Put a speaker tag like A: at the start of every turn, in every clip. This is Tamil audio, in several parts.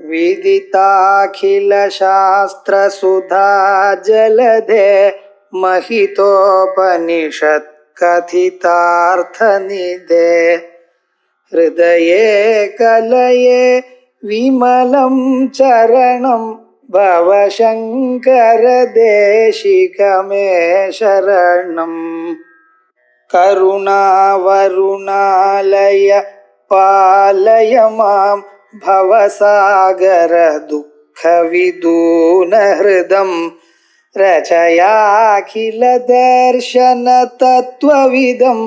A: विदिताखिलशास्त्रसुधा जलधे महितोपनिषत् कथितार्थनिधे हृदये कलये विमलं चरणं भवशङ्कर देशिकमे शरणम् करुणावरुणालय पालय मां भवसागर दुःखविदूनहृदं रचयाखिल दर्शन तत्त्वविदं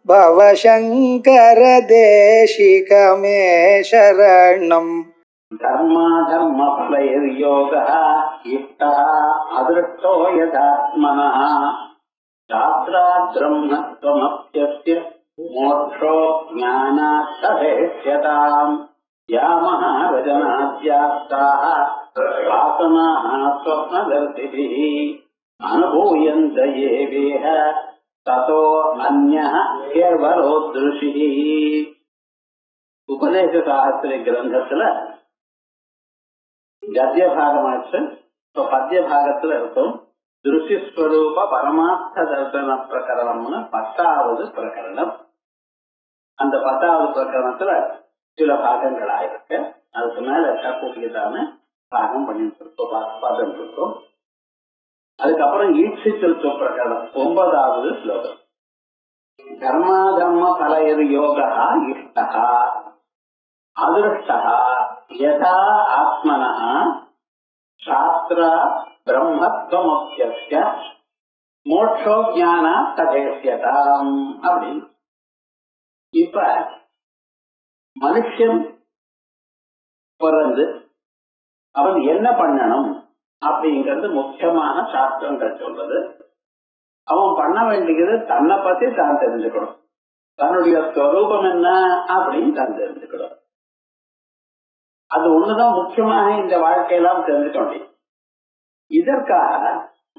A: भवशङ्कर देशिकमे शरणम्
B: धर्म फलैर्योगः इष्टः अदृष्टो यदात्मनः शास्त्रात् ब्रह्मत्वमप्यस्य मोक्षो ज्ञानात् तथेष्यताम् यामः रजनाद्यास्ताः वासनाः स्वप्नदर्शिभिः अनुभूयन्त ये वेह ततो अन्यः केवलोदृशिः உபதேச சாஸ்திர கிரந்தத்துல கத்திய பாகமாச்சு. இப்ப பத்திய பாகத்துல இருக்கும் திருஷ்யஸ்வரூப பரமார்த்த தர்சன பிரகரணம்னு 10வது பிரகரணம். அந்த 10வது பிரகரணத்துல சில பாகங்கள் ஆயிருக்கு. அதுக்கு மேல இருக்கக்கூடியதான பாகம் பண்ணிட்டு இருக்கோம். அதுக்கப்புறம் ஈட்சித்திருத்த பிரகரணம் 9வது ஸ்லோகம். கர்மாதர்ம பலயர் யோகா இஷ்டா அதிருஷ்டா யதா ஆத்மனः சாஸ்திர பிரம்மத்வமப்யஸ்ய மோட்சோ ஞானாத் ததேஷ்யதாம் அப்படின்னு. இப்ப மனுஷன் பிறந்து அவன் என்ன பண்ணணும் அப்படிங்கிறது முக்கியமான சாஸ்திரங்கள் சொல்றது. அவன் பண்ண வேண்டியது தன்னை பத்தி தான் தெரிஞ்சுக்கணும். தன்னுடைய ஸ்வரூபம் என்ன அப்படின்னு தான் தெரிஞ்சுக்கணும். அது ஒண்ணுதான் முக்கியமாக இந்த வாழ்க்கையெல்லாம் தெரிஞ்சுக்க முடியும். இதற்காக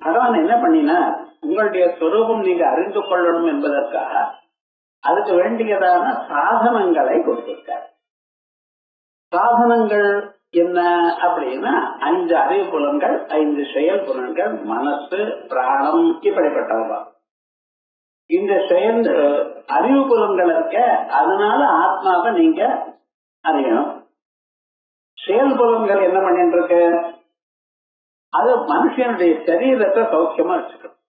B: பகவான் என்ன பண்ணினா, உங்களுடைய ஸ்வரூபம் நீங்க அறிந்து கொள்ளணும் என்பதற்காக அதுக்கு வேண்டியதான சாதனங்களை கொடுத்திருக்கார். சாதனங்கள் என்ன அப்படின்னா 5 அறிவு புலன்கள், 5 செயல் புலன்கள், மனசு, பிராணம், இப்படிப்பட்டவர்கள். இந்த செயல் அறிவு புலன்கள் இருக்க, அதனால ஆத்மாவை நீங்க அறியணும். செயல் புலன்கள் என்ன பண்ணிட்டு இருக்கு, அது மனுஷனுடைய சரீரத்தை சௌக்கியமா வச்சுக்கணும்.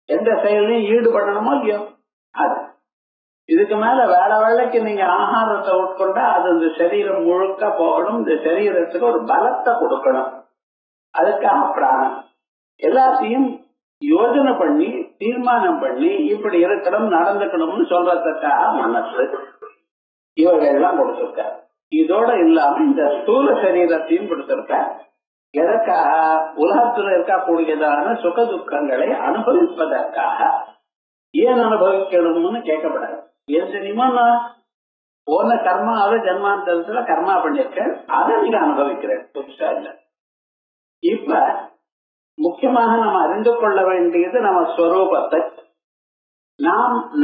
B: எந்த செயலையும் ஈடுபடணுமோ இல்லையோ அது. இதுக்கு மேல வேலைக்கு நீங்க ஆகாரத்தை உட்கொண்டா அது இந்த சரீரம் முழுக்க போகணும். இந்த சரீரத்துக்கு ஒரு பலத்தை கொடுக்கணும். அதுக்காக பிராணம் எல்லாத்தையும் யோஜனை பண்ணி தீர்மானம் பண்ணி இப்படி இருக்கணும் நடந்துக்கணும்னு சொல்றதுக்காக மனசு இவர்கள்லாம் கொடுத்திருக்க. இதோட இல்லாம இந்த ஸ்தூல சரீரத்தையும் கொடுத்திருக்க. எதற்காக? உலகத்துல இருக்கக்கூடியதான சுக துக்கங்களை அனுபவிப்பதற்காக. ஏன் அனுபவிக்கணும்னு கேட்கப்படாது. ஏன் தெரியுமா, போன கர்மாவை ஜன்மாந்தரத்துல கர்மா பண்ணிருக்கேன், அதை நீங்க அனுபவிக்கிறேன், புதுசா இல்ல. இப்ப முக்கியமாக நம்ம அறிந்து கொள்ள வேண்டியது நம்ம ஸ்வரூபத்தை.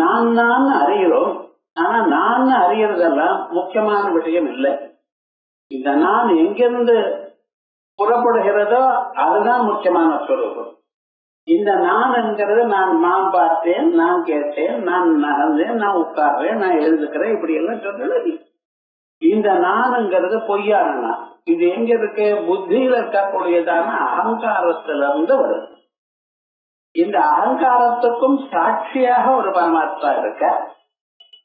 B: நான் அறிகிறோம். ஆனா நான் அறியறதெல்லாம் முக்கியமான விஷயம் இல்லை. இந்த நான் எங்கிருந்து புறப்படுகிறதோ அதுதான் முக்கியமான ஸ்வரூபம். இந்த நான் என்கிறது நான் பார்த்தேன், நான் கேட்டேன், நான் நடந்தேன், நான் உட்கார்றேன், நான் எழுதுக்கிறேன், இப்படி எல்லாம் சொல்றது. இந்த நான்ங்கிறது பொய்யான நான். இது எங்க இருக்கு? புத்தியில இருக்கக்கூடியதான அகங்காரத்திலிருந்து வருது. இந்த அகங்காரத்துக்கும் சாட்சியாக ஒரு பரமாத்மா இருக்க,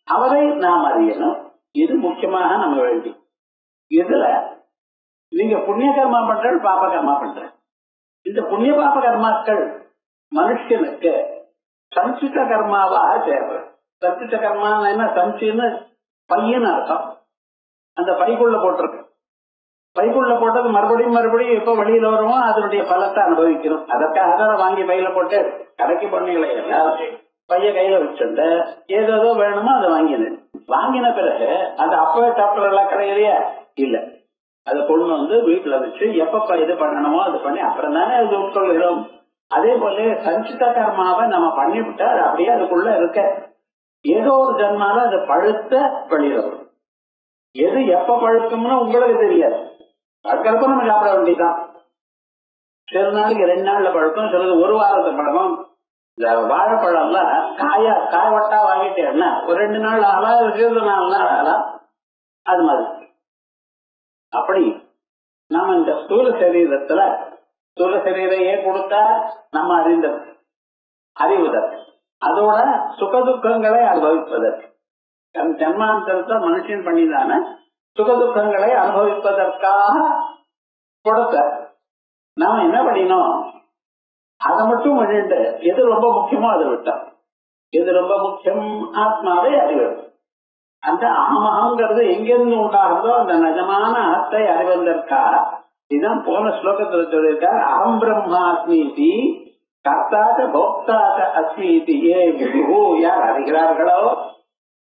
B: அவரை நாம் அறியணும். இது முக்கியமாக நம்ம வேண்டி. இதுல நீங்க புண்ணிய கர்மா பண்ற, பாப கர்மா பண்ற. இந்த புண்ணிய பாப கர்மாக்கள் மனுஷனுக்கு சஞ்சித கர்மாவாக தேவை. சஞ்சித கர்மா என்ன? சஞ்சின்னு பையன்னு அர்த்தம். அந்த பைக்குள்ள போட்டிருக்கு. பைக்குள்ள போட்டது மறுபடியும் எப்ப வெளியில வருமோ அதனுடைய பலத்தை அனுபவிக்கணும். அதற்காக வாங்கி பையில போட்டு கடைக்கு பொண்ணுகளை எல்லாத்தையும் பைய கையில வச்சுட்டு ஏதோ வேணுமோ அதை வாங்கின பிறகு அது அப்பவே சாப்பிட்றலாம் கிடையலையா? இல்ல, அதை கொண்டு வந்து வீட்டுல வச்சு எப்பப்ப இது பண்ணணுமோ அது பண்ணி அப்புறம் தானே அது உட்கொள்கிறோம். அதே போல சஞ்சித கர்மாவை நம்ம பண்ணிவிட்டா அது அப்படியே அதுக்குள்ள இருக்க. ஏதோ ஒரு ஜன்மால அது பழுத்த வெளியில வரும். எது எப்ப பழுக்கும்னு உங்களுக்கு தெரியாது. அதுக்கப்புறம் நம்ம சாப்பிட வேண்டியதான். சில நாளைக்கு 2 நாள்ல பழக்கம், சிலது 1 வாரத்து பழக்கம். இந்த வாழைப்பழம்ல காய்வட்டா வாங்கிட்டேன்னா ஒரு 2 நாள் ஆகலாம், 4 நாள் ஆகலாம். அது மாதிரி அப்படி நம்ம இந்த ஸ்தூல சரீரத்துல ஸ்தூல சரீரையே கொடுத்தா நம்ம அறிவுதற்கு, அதோட சுகதுக்கங்களை அனுபவிப்பதற்கு, ஜன்மாந்தரத்தை மனுஷன் பண்ணிதான சுகதுக்கங்களை அனுபவிப்பதற்காக கொடுத்த நாம என்ன பண்ணினோம், அதை மட்டும் பண்ணிட்டு எது ரொம்ப முக்கியமோ அதை விட்டோம். எது ரொம்ப முக்கியம்? ஆத்மாவை அறிவது. அந்த அகமகங்கிறது எங்கிருந்து உண்டாகிறதோ அந்த நிஜமான அர்த்தை அறிவதற்காக இதுதான் போன ஸ்லோகத்துல சொல்லியிருக்கார். அகம் பிரம்மாஸ்மீதி கர்த்தாச்ச போக்தாச்ச அஸ்மீதி ஏ விபு, யார் அறிகிறார்களோ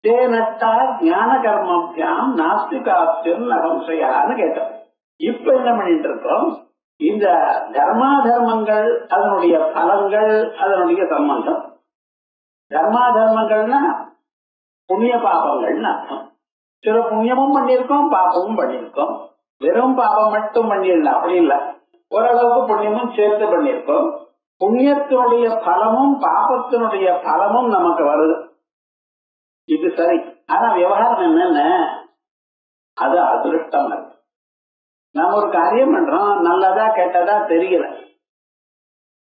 B: தேனட்டா ஞான கர்மபியாம் நாஸ்திகாப்தியம் நகம்சையான்னு கேட்டோம். இப்ப என்ன பண்ணிட்டு இருக்கோம், இந்த தர்மாதர்மங்கள் அதனுடைய பலங்கள் அதனுடைய சம்பந்தம். தர்மாதர்மங்கள்னா புண்ணிய பாபங்கள்னு அர்த்தம். சில புண்ணியமும் பண்ணியிருக்கோம், பாபமும் பண்ணியிருக்கோம். வெறும் பாபம் மட்டும் பண்ணிடல, அப்படி இல்லை, ஓரளவுக்கு புண்ணியமும் சேர்த்து பண்ணியிருக்கோம். புண்ணியத்தினுடைய பலமும் பாபத்தினுடைய பலமும் நமக்கு வருது, இது சரி. ஆனா விவகாரம் என்னன்னு, அது அதிருஷ்டம் இருக்கு. நாம ஒரு காரியம் பண்றோம், நல்லதா கெட்டதா தெரியல.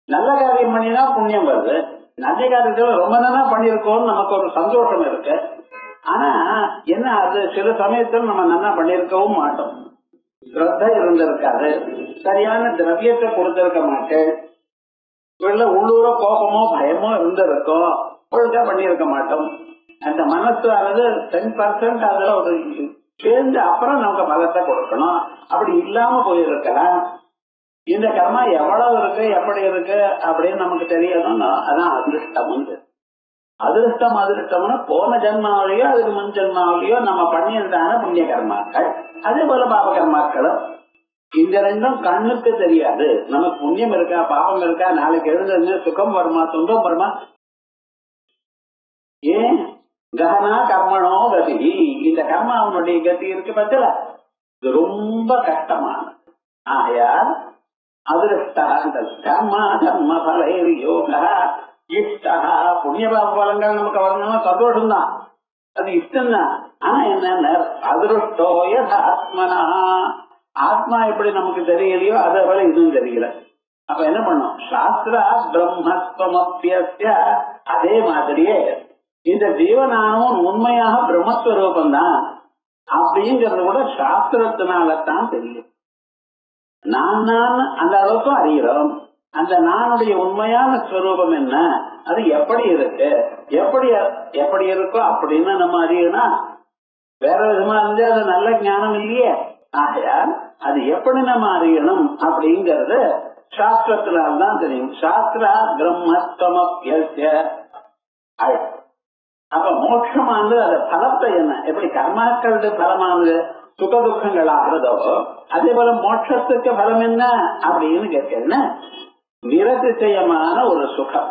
B: நல்ல காரியம் பண்ணினா புண்ணியம் வருது, நல்ல காரியத்துல ரொம்ப நாளா பண்ணிருக்கோம், நமக்கு ஒரு சந்தோஷம் இருக்கு. ஆனா என்ன, அது சில சமயத்தில் நம்ம நல்லா பண்ணிருக்கவும் மாட்டோம், ஸ்ரத்த இருந்திருக்காது, சரியான திரவியத்தை கொடுத்திருக்க மாட்டேன், உள்ளூர கோபமோ பயமோ இருந்திருக்கும், ஒழுங்கா பண்ணியிருக்க மாட்டோம். அந்த மனசானது 10% அதுல ஒரு சேர்ந்து அப்புறம் நமக்கு பலத்தை கொடுக்கணும், அப்படி இல்லாம போயிருக்கலாம். இந்த கர்மா எவ்வளவு இருக்கு எப்படி இருக்கு அப்படின்னு நமக்கு தெரியணும். அதான் அதிருஷ்டம். அதிருஷ்டம்னு போன ஜென்மாவிலேயோ அதுக்கு முன் ஜென்மாவிலேயோ நம்ம பண்ணியிருந்தான புண்ணிய கர்மாக்கள், அதே போல பாப கர்மாக்களும். இந்த ரெண்டும் கண்ணுக்கு தெரியாது. நமக்கு புண்ணியம் இருக்கா பாபம் இருக்கா, நாளைக்கு எழுந்து சுகம் வருமா துன்பம் வருமா, ஏன் ககனா கர்மனோ கதி, இந்த கர்மாவனுடைய கதி இருக்கு பத்தில, இது ரொம்ப கஷ்டமானது. ஆகையால் அதிருஷ்டா கர்மா கர்ம பலைர் யோகா இஷ்டா. புண்ணிய பாப பலங்கள் நமக்கு வரணும்னா சந்தோஷம்தான், அது இஷ்டம் தான். ஆனா என்ன, அதிருஷ்டோ யதாத்மனா, ஆத்மா எப்படி நமக்கு தெரியலையோ அதை போல இதுவும் தெரியல. அப்ப என்ன பண்ணும், சாஸ்திரா பிரம்மத்வமப்யஸ்ய, அதே மாதிரியே இந்த ஜீவனானவன் உண்மையாக பிரம்மஸ்வரூபந்தான் அப்படிங்கிறது கூட சாஸ்திரத்தினால்தான் தெரியும். நான் அந்த அளவுக்கு அறிகிறோம். அந்த நானுடைய உண்மையான ஸ்வரூபம் என்ன, அது எப்படி இருக்கு, எப்படி இருக்கோ அப்படின்னு நம்ம அறியணும். வேற விதமா இருந்து அது நல்ல ஞானம் இல்லையே. ஆகையால் அது எப்படி நம்ம அறியணும் அப்படிங்கறது சாஸ்திரத்தினால்தான் தெரியும். சாஸ்திரா பிரம்மத்வமப்யஸ்ய. அப்ப மோட்சமானது அது பலத்தை என்ன, எப்படி கர்மாக்களுடைய பலமானது சுகதுக்கங்கள் ஆகிறதோ அதே போல மோட்சத்துக்கு பலம் என்ன அப்படின்னு கேட்கிறேன்னா, நிரதிசயமான ஒரு சுகம்,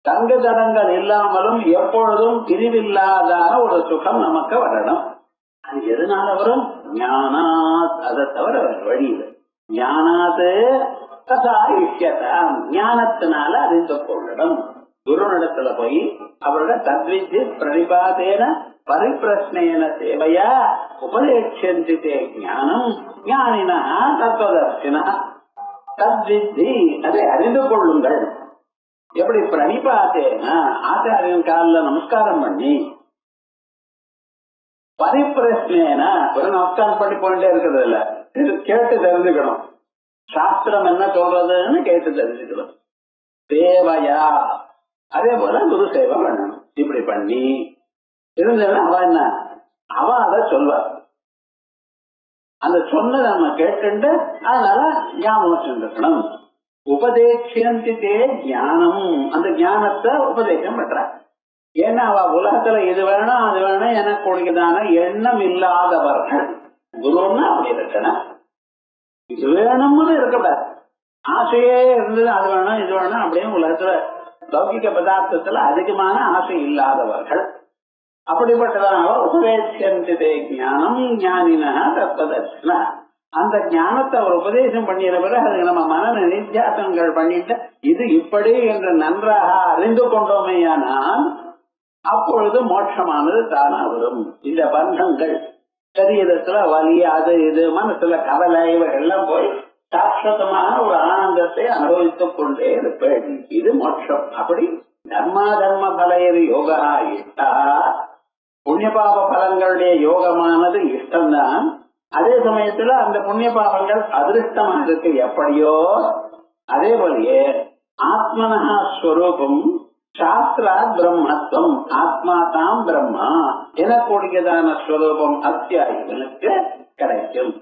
B: தங்கு தடங்கள் இல்லாமலும் எப்பொழுதும் பிரிவில்லாதான ஒரு சுகம் நமக்கு வரணும். அது எதனால வரும், ஞானாத், அதை தவிர வழி இல்லை. ஞானாது ததா இஷ்யதாம், ஞானத்தினால அறிந்து கொள்ளணும். குருனிடத்துல போய் அவரோட தத்வித்தி பிரணிபாதேன பரிப்பிரஸ்னேன சேவையா உபதேட்சந்தே ஞானம் ஞானினா தத்துவதர்சினா தத்வித்தி, அதை அறிந்து கொள்ளுங்கள். எப்படி பிரணிபாத்தேனா, ஆச்சாரியன் காலில் நமஸ்காரம் பண்ணி, பரிப்பிரஸ்னேனா ஒரு நமஸ்காரம் பண்ணி போயிட்டே இருக்கிறது இல்ல, கேட்டு தெரிஞ்சுக்கணும். சாஸ்திரம் என்ன சொல்றதுன்னு கேட்டு தெரிஞ்சுக்கணும். சேவையா, அதே போல குரு சேவை பண்ணணும். இப்படி பண்ணி இருந்ததுன்னா அவ என்ன, அவ அதை சொல்வார். அந்த சொன்னதை நம்ம கேட்டு அதனால ஞாபகம் இருக்கணும். உபதேட்சந்தே ஞானம், அந்த ஞானத்தை உபதேசம் பண்ற. ஏன்னா அவ உலகத்துல இது வேணும் அது வேணும் எனக்கு கொடுக்குதான எண்ணம் இல்லாதவர்கள். குருன்னா அப்படி இருக்கணும், இது வேணும்னு இருக்கக்கூடாது. ஆசையே இருந்தது, அது வேணும் இது வேணும் அப்படின்னு உலகத்துல லௌகிக பதார்த்தத்துல அதிகமான ஆசை இல்லாதவர்கள். அப்படிப்பட்டதான உபதேசந்தே ஞானம் ஞானினா தத்வதர்சினா, அந்த ஞானத்தை அவர் உபதேசம் பண்ணின பிறகு அதுக்கு நம்ம மன நித்தியாசனங்கள் பண்ணிட்டு இது இப்படி என்று நன்றாக அறிந்து கொண்டோமேயானால் அப்பொழுது மோட்சமானது தானா வரும். இந்த பந்தங்கள் சரீரத்துல வலி அது இது மனசுல கவலை இவைகள்லாம் போய் சாஸ்வதமான ஒரு ஆனந்தத்தை அனுபவித்துக் கொண்டே இருப்பேன். இது மோட்சம். அப்படி தர்மா தர்ம பலையது யோகா இஷ்டா, புண்ணிய பாப பலங்களுடைய யோகமானது இஷ்டம்தான். அதே சமயத்துல அந்த புண்ணிய பாபங்கள் அதிருஷ்டமா இருக்கு எப்படியோ, அதே போலயே ஆத்மனஹா ஸ்வரூபம் சாஸ்திரா பிரம்மத்துவம், ஆத்மா தாம் பிரம்மா எனக்கூடியதான ஸ்வரூபம் அத்தியாயிகளுக்கு கிடைக்கும்.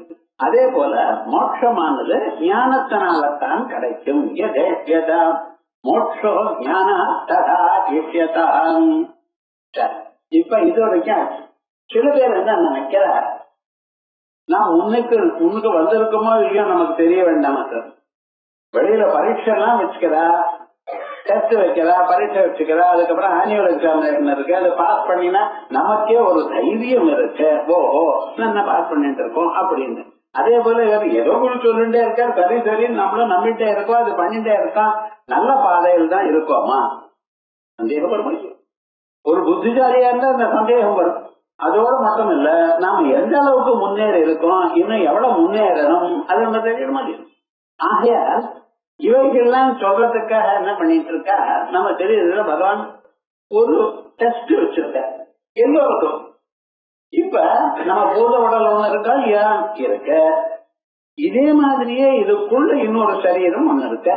B: அதே போல மோட்சமானது ஞானத்தினால்தான் கிடைக்கும். மோட்சோ ஞானம். இப்ப இது வரைக்கும் சில பேர் என்ன நினைக்கிறார், நான் முன்னுக்கு வந்திருக்கோமோ இல்லையோ நமக்கு தெரிய வேண்டாம். வெளியில பரீட்சை எல்லாம் வச்சுக்கிறா, டெஸ்ட் வைக்கிறா, பரீட்சை வச்சுக்கிறா, அதுக்கப்புறம் ஆனுவல் எக்ஸாமினேஷன் இருக்கு, அதை பாஸ் பண்ணினா நமக்கே ஒரு தைரியம் இருக்கு, ஓஹோ நம்ம பாஸ் பண்ணிட்டு இருக்கோம் அப்படின்னு. அதே போல ஏதோ ஒரு சொல்லிட்டே இருக்க, சரி சரி நம்மளும் நம்பிட்டே இருக்கோம், அது பண்ணிட்டே இருக்கோம், நல்ல பாதையில் தான் இருக்கோமா? சந்தேகம் வரும். ஒரு புத்திசாலியா இருந்தா அந்த சந்தேகம் வரும். அதோட மட்டும் இல்ல, நாம எந்த அளவுக்கு முன்னேறி இருக்கோம், இன்னும் எவ்வளவு முன்னேறணும், அது நம்ம தெரியணுமா? ஆகையால் இவைகள்லாம் சொல்றதுக்காக என்ன பண்ணிட்டு இருக்கா, நம்ம தெரியுதுல பகவான் ஒரு டெஸ்ட் வச்சிருக்க எல்லோருக்கும். இப்ப நம்ம பூத உடல் ஒண்ணு இருக்கா இல்லையா? இருக்க. இதே மாதிரியே இதுக்குள்ள இன்னொரு சரீரம் ஒண்ணு இருக்க.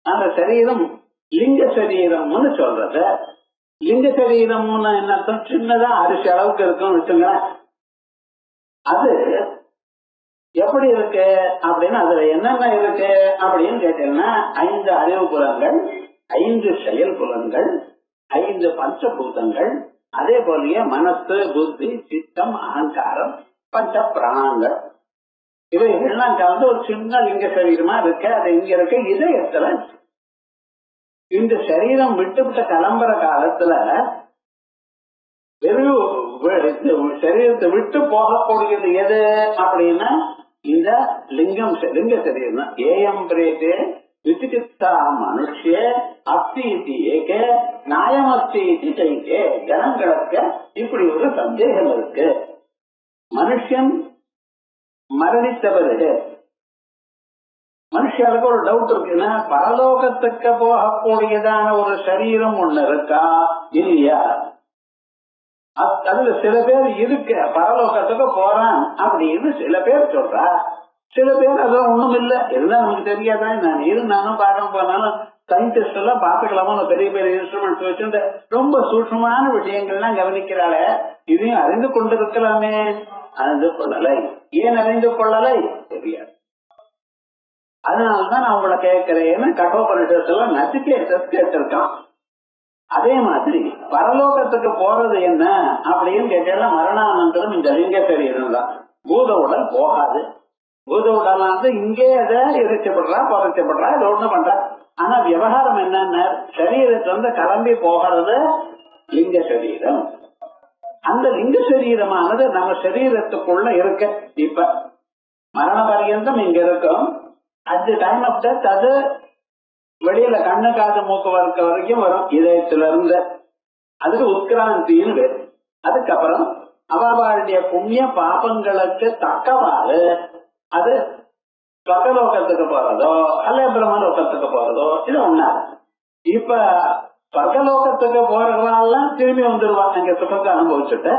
B: அந்த சரீரம் லிங்க சரீரம்னு சொல்றது. லிங்க சரீரம்னு என்ன அர்த்தம்? சின்னதா அரிசி அளவுக்கு இருக்குன்னு வச்சுங்களேன். அது எப்படி இருக்கு அப்படின்னு, அதுல என்னென்ன இருக்கு அப்படின்னு கேட்டீங்கன்னா, 5 அறிவு புலங்கள், 5 செயல் புலங்கள், 5 பஞ்சபூதங்கள், அதே போலயே மனசு, புத்தி, சித்தம், அகங்காரம், பஞ்ச பிராணங்கள், இவைகள்லாம் கலந்து ஒரு சின்ன லிங்க சரீரமா இருக்கு. அது இங்க இருக்க இதயத்துல. இந்த சரீரம் விட்டு கிளம்புற காலத்துல வெறும் சரீரத்தை விட்டு போகக்கூடியது எது அப்படின்னா இந்த லிங்கம், லிங்க சரீரம். ஏஎம் பிரேதே விசிகித்சா மனுஷ்ய அஸ்தி ஏக நியாயமஸ்தி சைக்கே. ஜனங்களுக்கு இப்படி ஒரு சந்தேகம் இருக்கு. மனுஷன் மரணித்த பிறகு மனுஷனுக்கு ஒரு டவுட் இருக்குன்னா, பரலோகத்துக்கு போகக்கூடியதான ஒரு சரீரம் ஒண்ணு இருக்கா இல்லையா? அதுல சில பேர் இருக்கு, பரலோகத்துக்கு போறான் அப்படின்னு சில பேர் சொல்றா. சில பேர் அதெல்லாம் ஒண்ணும் இல்லை, இருந்தா நமக்கு தெரியாதான். நான் இருந்தாலும் பார்க்க போனாலும் சயின்டிஸ்ட் எல்லாம் பாத்துக்கலாமோ, பெரிய பெரிய இன்ஸ்ட்ருமெண்ட்ஸ் வச்சு ரொம்ப சூட்சமான விஷயங்கள்லாம் கவனிக்கிறாள. இதையும் அறிந்து கொண்டிருக்கலாமே, அறிந்து கொள்ளலை. ஏன் அறிந்து கொள்ளலை தெரியாது. அதனாலதான் நான் உங்களை கேட்கிறேன்னு கட்டோபனிஷத்துல நச்சிகேதஸ் கேட்டிருக்கான். அதே மாதிரி பரலோகத்துக்கு போறது என்ன அப்படின்னு கேட்டா, மரணானந்தரம் இந்த லிங்க சரீரம் தான். பூத உடல் போகாது. பூத உடல் இங்கே அதை எரிச்சப்படுறா, புதைச்சப்படுறா, இது ஒண்ணு பண்றா. ஆனா விவகாரம் என்னன்னா, சரீரத்துல கிளம்பி போகிறது லிங்க சரீரம். அந்த லிங்க சரீரமானது நம்ம சரீரத்துக்குள்ள இருக்க. இப்ப மரண பரியந்தம் இங்க இருக்கும். At the time of death அது வெளியில கண்ணு காது மூக்கு வர்க்க வரைக்கும் வரும் இதயத்துல இருந்து. அதுக்கு உட்கிராந்தின்னு பேரு. அதுக்கப்புறம் அவளுடைய புண்ணிய பாபங்களுக்கு தக்கவாறு அது சொர்க்கலோகத்துக்கு போறதோ அல்ல பிரம்மலோகத்துக்கு போறதோ இது ஒண்ணா. இப்ப சொர்க்கலோகத்துக்கு போறவெல்லாம் திரும்பி வந்துருவாங்க, இங்க சுகத்தை அனுபவிச்சுட்டு.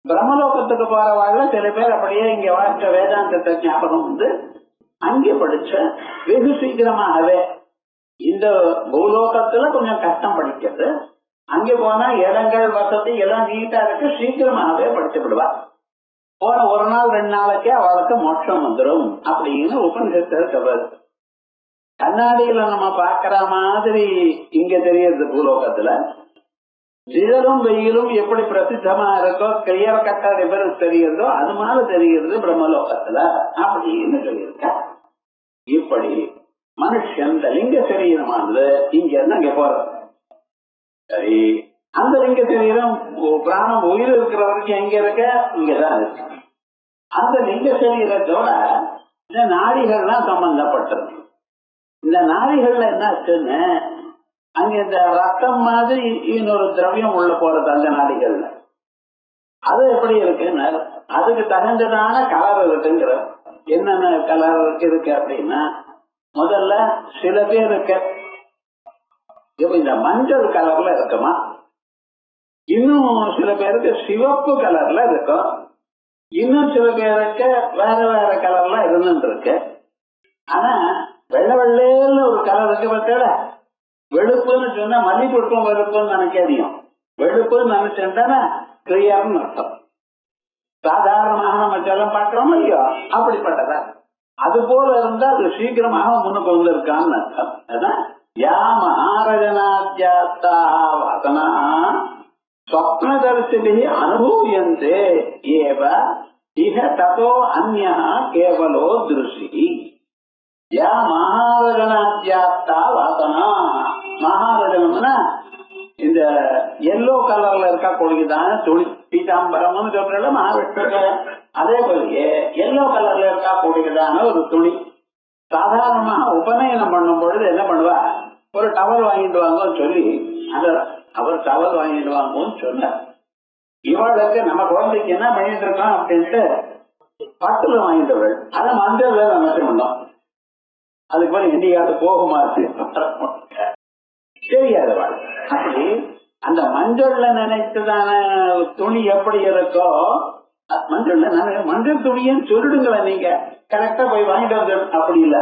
B: பிரம்மலோகத்துக்கு போறவாள் சில பேர் அப்படியே இங்க வாழ்க்கை வேதாந்தத்தை ஞாபகம் வந்து அங்கே படிச்ச வெகு சீக்கிரமாகவே. இந்த பூலோகத்துல கொஞ்சம் கஷ்டம் படிக்கிறது, அங்கே போனா இடங்கள் வசதி எல்லாம் நீட்டா இருக்கு, சீக்கிரமாகவே படிச்சு விடுவா. போன ஒரு நாள் 2 நாளைக்கே அவளுக்கு மோட்சம் வந்துடும் அப்படின்னு உபநிஷத்து. கண்ணாடியில நம்ம பாக்குற மாதிரி இங்க தெரியுது பூலோகத்துல. நிழலும் வெயிலும் எப்படி பிரசித்தமா இருக்கோ, கிளியர் கட்டா டிஃபரன்ஸ் தெரியுதோ, அது மாதிரி தெரிகிறது பிரம்மலோகத்துல அப்படின்னு சொல்லியிருக்க. இப்படி மனுஷன் இந்த லிங்க சரீரமானது இங்க இருந்து அங்க போறது. சரி, அந்த லிங்க சரீரம் பிராணம் உயிர் இருக்கிற வரைக்கும் எங்க இருக்க? இங்கதான் இருக்கு. அந்த லிங்க சரீரத்தோட இந்த நாடிகள்லாம் சம்பந்தப்பட்டிருக்கு. இந்த நாடிகள்ல என்னாச்சுன்னு அங்க இந்த ரத்தம் மாதிரி இன்னொரு திரவியம் உள்ள போறது அந்த நாடிகள்ல. அது எப்படி இருக்குன்னு அதுக்கு தகுந்ததான கலர் இருக்குங்கிற. என்னென்ன கலர் இருக்கு அப்படின்னா, முதல்ல சில பேருக்கு இந்த மஞ்சள் கலர்ல இருக்குமா, இன்னும் சில பேருக்கு சிவப்பு கலர்ல இருக்கும், இன்னும் சில பேருக்கு வேற வேற கலர்ல இருந்துட்டு இருக்கு. ஆனா வெள்ளை வெள்ளையில ஒரு கலர் இருக்கு பார்த்தா, வெளுப்புன்னு சொன்னா மல்லிகைப்பூக்கும் வெளுப்புன்னு நினைக்காதியும். வெளுப்புன்னு நினைச்சேன்டானா கிளியர்னு அர்த்தம். சாதாரணமாக நம்ம ஜலம் பார்க்கிறோம் இல்லையோ, அப்படிப்பட்டதா. அது போல இருந்தா அது சீக்கிரமாக முன்னுக்கு வந்திருக்கான்னு அர்த்தம். அதான் யா மகாரஜனாத்யாத்தா வாசனா ஸ்வப்னதர்சிபி அனுபூயந்தே ஏவ இஹ ததோ அன்யா கேவலோ திருஷி. யா மகாரஜனாத்யாத்தா வாசனா. மகாரஜனம்னா இந்த எல்லோ கலர்ல இருக்கா கொள்கைதான துணி, பீதாம்பரம்னு சொல்ற மகாவிஷ்ணு. அதே போலயே எல்லோ கலர்ல இருக்கா கொள்கைதான ஒரு துணி. சாதாரணமா உபநயனம் பண்ணும் பொழுது என்ன பண்ணுவா, ஒரு டவல் வாங்கிட்டு வாங்கன்னு சொல்லி அவர் டவல் வாங்கிட்டு வாங்கன்னு சொன்னார். இவளுக்கு நம்ம குழந்தைக்கு என்ன பண்ணிட்டு இருக்கோம் அப்படின்ட்டு பட்டுல வாங்கிட்டவள் அதை மஞ்சள்ல நம்ம பண்ணோம். அதுக்கு மேல எண்டியாவது போகுமா தெரியாதவள். அப்படி அந்த மஞ்சள்ல நினைத்ததான துணி எப்படி இருக்கோ, மஞ்சள்ல மஞ்சள் துணின்னு சொல்லிடுங்களேன் நீங்க, கரெக்டா போய் வாங்கிட்டு வந்து. அப்படி இல்ல,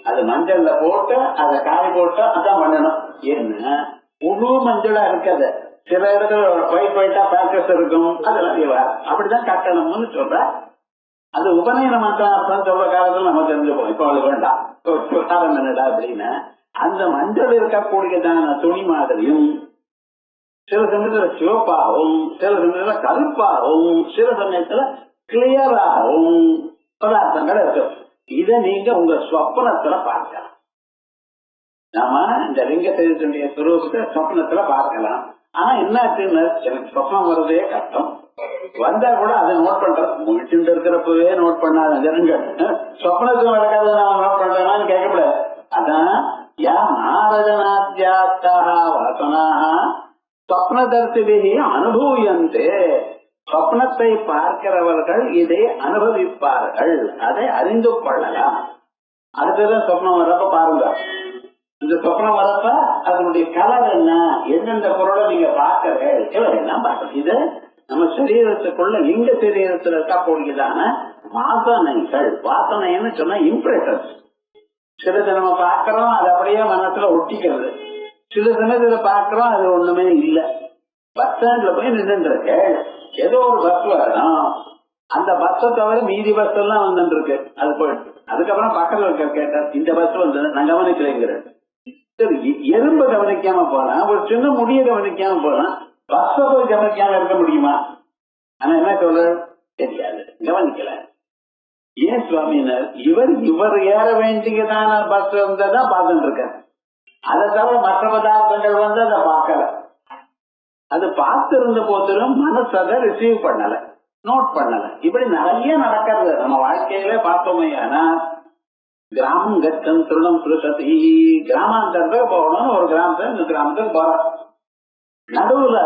B: அது மஞ்சள்ல போட்டு அதை காய போட்டு அதான் பண்ணணும். ஏன்னா முழு மஞ்சளா இருக்காது, சில இடத்துல ஒயிட் ஒயிட்டா பேக்கஸ் இருக்கும், அதெல்லாம் அப்படிதான் கட்டணும்னு சொல்ற. அது உபநயன மந்திரம் சொல்ற காலத்துல நம்ம தெரிஞ்சுப்போம். இப்ப அவளுக்கு வேண்டாம் என்னடா அப்படின்னு. அந்த மஞ்சள் இருக்கக்கூடியதான துணி மாதிரியும் சில சமயத்துல சிவப்பாகவும், சில சமயத்துல கருப்பாகவும், சில சமயத்துல கிளியராகவும் பதார்த்தங்கள் இருக்கு. இதை நீங்க உங்க சொப்பனத்துல பார்க்கலாம். நாம இந்த லிங்க சரீரத்தினுடைய சுரூபத்தை சொப்னத்துல பார்க்கலாம். ஆனா என்னாச்சுன்னு, எனக்கு சொப்னம் வர்றதே கஷ்டம். வந்தா கூட அதை நோட் பண்றது, முடிச்சுட்டு இருக்கிறப்பவே நோட் பண்ணாத ஜனங்கள் சொப்னத்துக்கு நடக்காத நான் நோட் பண்றேன்னு கேட்கக்கூடாது. அதான் யா மகாரஜனாத்யாத்தா வாசனாக சொப்னதர்சிபிஹி அனுபூயந்தே. சொப்னத்தை பார்க்கிறவர்கள் இதை அனுபவிப்பார்கள், அதை அறிந்து கொள்ளலாம். அடுத்ததான் சொப்னம் வரப்ப பாருங்க. இந்த சொப்னம் வரப்ப அதனுடைய கலர் என்ன, எந்தெந்த பொருளை நீங்க பார்க்கிறீர்கள் எல்லாம் பார்க்கணும். இது நம்ம சரீரத்துக்குள்ள லிங்க சரீரத்தில் இருக்கக்கூடியதான வாசனைகள். வாசனைன்னு சொன்னா இம்ப்ரெஷன்ஸ். சிலது நம்ம பார்க்கிறோம், அது அப்படியே மனசுல ஒட்டிக்கிறது. சில சமயத்துல பார்க்கிறோம், அது ஒண்ணுமே இல்லை. பஸ் ஸ்டாண்ட்ல போய் நின்று இருக்கு, ஏதோ ஒரு பஸ் வரணும், அந்த பஸ்ஸை தவிர மீதி பஸ் எல்லாம் வந்துட்டு இருக்கு, அது போயிட்டு அதுக்கப்புறம் பக்கத்துல இருக்க கேட்டார், இந்த பஸ் வந்து நான் கவனிக்கிறேங்கிறேன். சரி, எறும்பு கவனிக்காம போலாம், ஒரு சின்ன முடிய கவனிக்காம போலாம், பஸ்ஸ போய் கவனிக்காம இருக்க முடியுமா? ஆனா என்ன சொல்ற தெரியாது, கவனிக்கல. ஏன் சுவாமினர், இவர் ஏற வேண்டியதான பஸ் வந்ததான் பார்த்துட்டு இருக்காரு. அதை தவிர மற்ற பதார்த்தங்கள் வந்து அதை பார்க்கல. அது பார்த்து இருந்த போதிலும் மனசு அதை ரிசீவ் பண்ணல, நோட் பண்ணல. இப்படி நிறைய நடக்கிறது நம்ம வாழ்க்கையில. பார்த்தோமே, ஆனா கிராமம் கச்சம் திருடம் சுருசதி, கிராமாந்தரத்துக்கு போகணும்னு ஒரு கிராமத்துல இந்த கிராமத்துக்கு போறோம். நடுவுல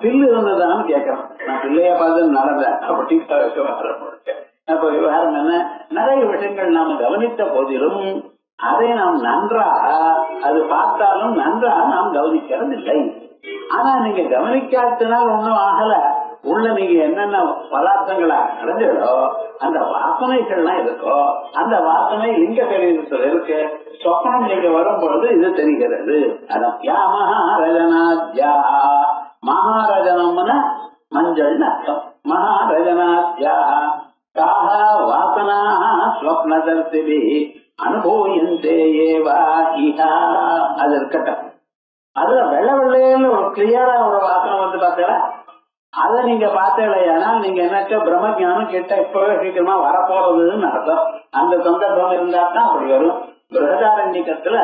B: பில்லு இருந்ததான்னு கேட்கறோம். நான் பிள்ளைய பார்த்து நடந்தேன் அப்படின்னு அப்ப விவகாரம் என்ன, நிறைய விஷயங்கள் நாம கவனித்த போதிலும் அதை நாம் நன்றாக, அது பார்த்தாலும் நன்றாக நாம் கவனிக்கிறது இல்லை. ஆனா நீங்க கவனிக்காததுனால ஒண்ணும் ஆகல. உள்ள நீங்க என்னென்ன பதார்த்தங்களா அடைஞ்சோ அந்த வாசனைகள்லாம் இருக்கோ, அந்த வாசனை லிங்க சரீரத்தில் இருக்கு. சொப்பனம் நீங்க வரும் பொழுது இது தெரிகிறது. அதான் யா மகாரஜனாத்யா. மகாரஜனம்னா மஞ்சள் அர்த்தம். மகாரஜனாத்யா காஹ வாசனாஹ ஸ்வப்னதர்சிபி அனுபூயந்தே ஏவா இஹா. அது இருக்கட்டும். அதுல வெள்ளை வெள்ளையில ஒரு கிளியரா ஒரு வாசனை வந்து பார்த்தா, அதை நீங்க பார்த்தீங்கன்னா நீங்க என்னச்சோ பிரம்மஜானம் கிட்ட இப்பவே சீக்கிரமா வரப்போறதுன்னு அர்த்தம். அந்த சந்தர்ப்பம் இருந்தா தான் அப்படி வரும். பிரகதாரண்யத்துல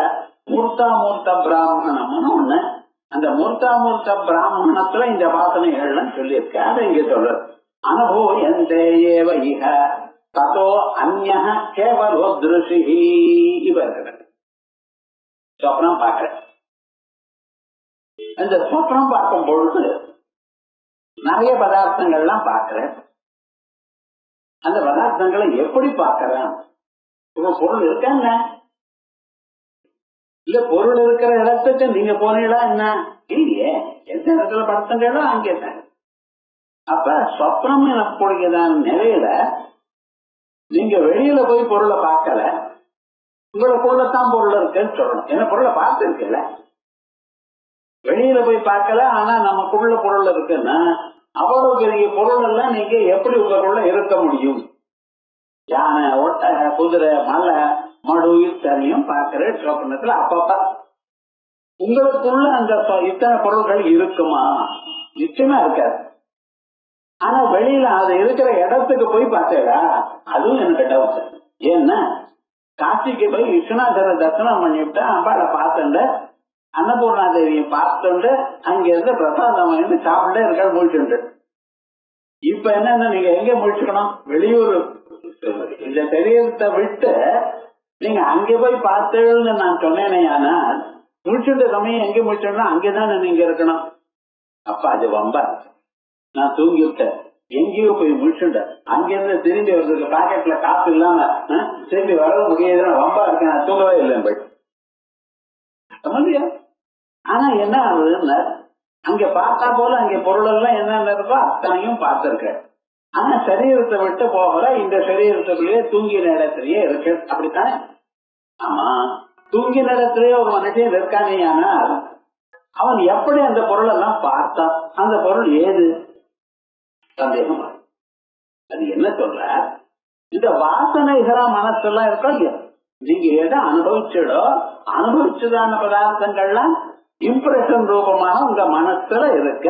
B: மூர்த்தாமூர்த்த பிராமணம்னு ஒண்ணு, அந்த மூர்த்தாமூர்த்த பிராமணத்துல இந்த வாசனைகள்லாம் சொல்லியிருக்க. அதை இங்க சொல்றது அனுபூயந்தே ஏவ இஹ. ததோ அந்நிய கேவலோ திருஷி. இப்ப இருக்கிற சொப்னம் பார்க்கிறேன். இந்த சொப்னம் பார்க்கும் பொழுது நிறைய பதார்த்தங்கள்லாம் பார்க்கிறேன். அந்த பதார்த்தங்களை எப்படி பார்க்கிறேன்? பொருள் இருக்கா என்ன? இல்ல பொருள் இருக்கிற இடத்துக்கு நீங்க போனீங்களா என்ன? இல்லையே. எந்த இடத்துல படுத்துங்களோ அங்கே தான். அப்ப சொப்னம் எனக்கூடியதான நிலையில நீங்க வெளியில போய் பொருளை பார்க்கல, உங்களுக்குள்ளதான் பொருள் இருக்குன்னு சொல்லணும். என்ன பொருளை பார்த்து இருக்கல, வெளியில போய் பார்க்கல, ஆனா நமக்குள்ள பொருள் இருக்குன்னா அவ்வளவு பெரிய பொருள் எல்லாம் நீங்க எப்படி உங்களுக்குள்ள இருக்க முடியும்? யானை, ஒட்டக, குதிரை, மலை, மடு இத்தனையும் பார்க்கிற சொப்பனத்துல அப்பப்ப உங்களுக்குள்ள அந்த இத்தனை பொருள்கள் இருக்குமா? நிச்சயமா இருக்காது. ஆனா வெளியில அது இருக்கிற இடத்துக்கு போய் பார்த்தேடா, அதுவும் எனக்கு டவுட். ஏன்னா காசிக்கு போய் விஸ்வநாதரை தரிசனம் பண்ணிவிட்டு அம்பாளை பார்த்துண்டு அன்னபூர்ணா தேவியை பார்த்துண்டு அங்கிருந்து பிரசாதம் வாங்கி சாப்பிட்டே இருக்க முடிச்சுண்டு. இப்ப என்னன்னா நீங்க எங்க முடிச்சுக்கணும்? வெளியூர் இந்த தெரியத்தை விட்டு நீங்க அங்கே போய் பார்த்தேன்னு நான் சொன்னேனே. ஆனா முடிச்சுட்ட சமயம் எங்க முடிச்சோம்னா அங்கேதான் நீங்க இருக்கணும். அப்ப அது வம்பா. நான் தூங்கி விட்டேன், எங்கேயோ போய் முடிச்சுட்டேன், அங்கிருந்து திரும்பி வர்றதுக்கு பாக்கெட்ல காசு இல்லாம திரும்பி வர முடியாதுன்னா வம்பா இருக்கேன், நான் தூங்கவே இல்லை போய். ஆனா என்ன ஆகுதுன்னு அங்க பார்த்தா போல அங்க பொருள் எல்லாம் என்னென்ன இருக்கோ அத்தனையும் பார்த்திருக்கேன். ஆனா சரீரத்தை விட்டு போகல, இந்த சரீரத்துக்குள்ளேயே தூங்கின இடத்துலயே இருக்கு. அப்படித்தானே? ஆமா, தூங்கின இடத்துலயே ஒரு மனுஷன் இருக்கானே. ஆனால் அவன் எப்படி அந்த பொருள் எல்லாம் பார்த்தான்? அந்த பொருள் ஏது? சந்தேகம். அது என்ன சொல்ற? இந்த வாசனைகளா மனசெல்லாம் இருக்கோ இல்லையா, நீங்க எதை அனுபவிச்சடோ அனுபவிச்சதான பதார்த்தங்கள்லாம் இம்ப்ரெஷன் ரூபமாக உங்க மனசுல இருக்க.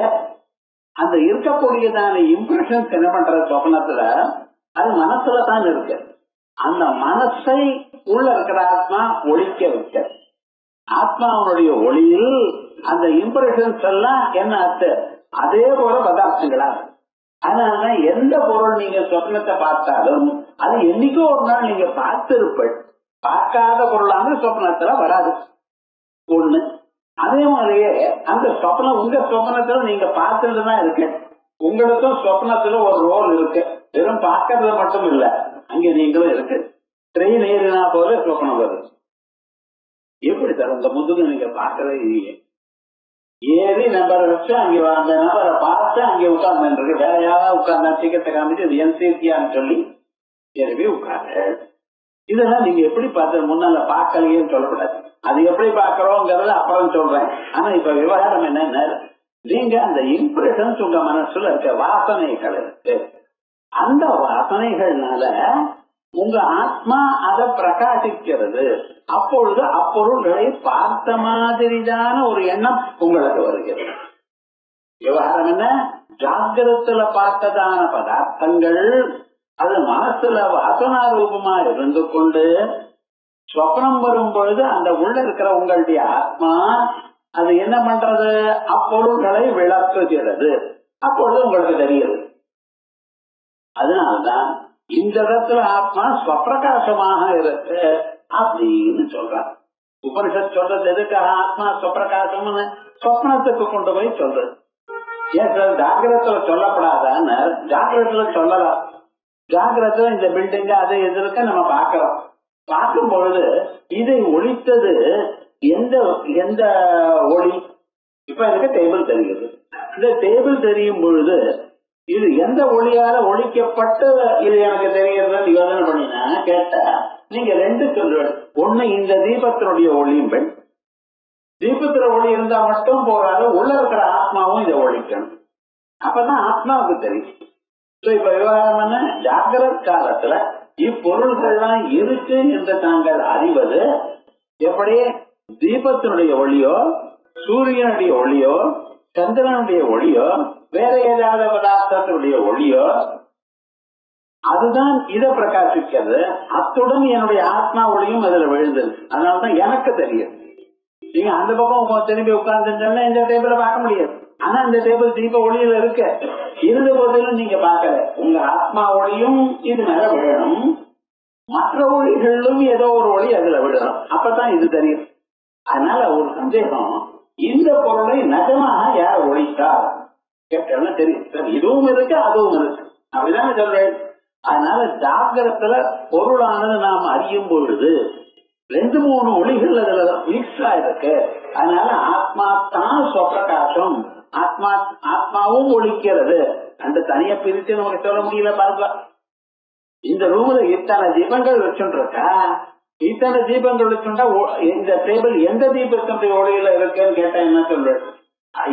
B: அந்த இருக்கக்கூடியதான இம்ப்ரெஷன்ஸ் என்ன பண்ற சொப்னத்துல அது மனசுல தான் இருக்கு. அந்த மனசை உள்ள இருக்கிற ஆத்மா ஒழிக்க வைக்க, ஆத்மாவுடைய ஒளியில் அந்த இம்ப்ரெஷன்ஸ் எல்லாம் என்ன ஆச்சு? அதே போல பதார்த்தங்களா. அதனாலதான் எந்த பொருள் நீங்க சொப்னத்தை பார்த்தாலும் அது என்னைக்கோ ஒரு நாள் நீங்க பார்த்திருப்பீங்க. பார்க்காத பொருளான சொப்னத்துல வராது ஒண்ணு. அதே மாதிரியே அந்த சொப்னம் உங்க சொப்னத்துல நீங்க பார்த்துட்டுதான் இருக்கு. உங்களுக்கும் சொப்னத்துல ஒரு ரோல் இருக்கு. வெறும் பார்க்கறது மட்டும் இல்ல, அங்க நீங்களும் இருக்கு. ட்ரெயின் ஏறினா போல சொப்னம் வருது. எப்படி சார் உங்க முதுகு நீங்க பார்க்கறது இல்லையே? ஏறி நம்பரை வச்சு அங்க அந்த நபரை பார்த்து அங்கே உட்கார்ந்து வேற யாராவது உட்கார்ந்தா டிக்கெட்டை காமிச்சு இது என்சிசியான்னு சொல்லி ஏறி உட்கார்ந்து. இதெல்லாம் நீங்க எப்படி பார்த்து முன்னால பார்க்கலையேன்னு சொல்லக்கூடாது. அது எப்படி பார்க்கிறோங்கிறத அப்புறம் சொல்றேன். ஆனா இப்ப விவகாரம் என்னன்னா, நீங்க அந்த இம்ப்ரெஷன்ஸ் உங்க மனசுல இருக்க வாசனைகள் இருக்கு. அந்த வாசனைகள்னால உங்க ஆத்மா அதை பிரகாசிக்கிறது. அப்பொழுது அப்பொருள்களை பார்த்த மாதிரிதான ஒரு எண்ணம் உங்களுக்கு வருகிறது. விவகாரம் என்ன? ஜாகிரத்துல பார்த்ததான பதார்த்தங்கள் அது மனசுல வாசனா ரூபமா இருந்து கொண்டு சொப்னம் வரும் பொழுது அந்த உள்ள இருக்கிற உங்களுடைய ஆத்மா அது என்ன பண்றது? அப்பொருள்களை விளக்குகிறது. அப்பொழுது உங்களுக்கு தெரியுது. அதனால்தான் இந்த இடத்துல ஆத்மா ஸ்வப்பிரகாசமாக இருக்கு அப்படின்னு சொல்றான். உபனிஷத் சொல்றது எதுக்காக ஆத்மா ஸ்வப்பிரகாசம்னு? சொப்னத்துக்கு கொண்டு போய் சொல்றது. ஏன் சார் ஜாகிரத்துல சொல்லப்படாதான்னு? ஜாகிரத்துல சொல்லலாம். ஜாகிரத்துல இந்த பில்டிங் அது எதிர்க்க நம்ம பார்க்கிறோம். பார்க்கும் பொழுது இதை ஒழித்தது எந்த எந்த ஒளி? இப்ப எனக்கு டேபிள் தெரியுது. இந்த டேபிள் தெரியும் பொழுது இது எந்த ஒளியால ஒழிக்கப்பட்டு இது எனக்கு தெரிகிறது யோசனை பண்ணினா கேட்டா நீங்க ரெண்டு சொல்றீங்க. ஒண்ணு இந்த தீபத்தினுடைய ஒளியும், தீபத்துல ஒளி இருந்தா மட்டும் போறாது, உள்ள இருக்கிற ஆத்மாவும் இதை ஒழிக்கணும். அப்பதான் ஆத்மாவுக்கு தெரியும். இப்ப விவகாரம் ஜாகிரத் காலத்துல இப்பொருள்கள்லாம் இருக்கு என்று தாங்கள் அறிவது எப்படி? தீபத்தினுடைய ஒளியோ, சூரியனுடைய ஒளியோ, சந்திரனுடைய ஒளியோ, வேற ஏதாவது பதார்த்தத்தினுடைய ஒளியோ, அதுதான் இதை பிரகாசிக்கிறது. அத்துடன் என்னுடைய ஆத்மா ஒளியும் அதுல விழுந்தது. அதனாலதான் எனக்கு தெரியும். நீங்க அந்த பக்கம் திரும்பி உட்கார்ந்து இந்த டேபிள பார்க்க முடியாது. ஆனா அந்த டேபிள் தீப ஒளியில இருக்க இருந்த போதிலும் நீங்க பார்க்கல. உங்க ஆத்மா ஒளியும் இது மேல விழணும், மற்ற ஒளிகளிலும் ஏதோ ஒரு ஒளி அதுல விடணும், அப்பதான் இது தெரியும். அதனால ஒரு சந்தேகம், இந்த பொருளை நிஜமாக யார் ஒழித்தார் கேட்டா தெரியும் சார், இதுவும் இருக்கு அதுவும் இருக்கு அப்படிதானே சொல்றேன். அதனால ஜாகிரத்துல பொருளானது நாம் அறியும் பொழுது 2-3 ஒளிகள் அதுல மிக்ஸ் ஆயிருக்கு. அதனால ஆத்மா தான் சொப்பிரகாசம், ஆத்மாவும் ஒழிக்கிறது. அந்த தனியா பிரிச்சு நமக்கு சொல்ல முடியல. பாருங்க, இந்த ரூம்ல இத்தனை தீபங்கள் வச்சுருக்கா, இத்தனை தீபங்கள் வச்சுட்டா இந்த டேபிள் எந்த தீபத்தினுடைய ஒளியில இருக்குன்னு கேட்டா என்ன சொல்றது?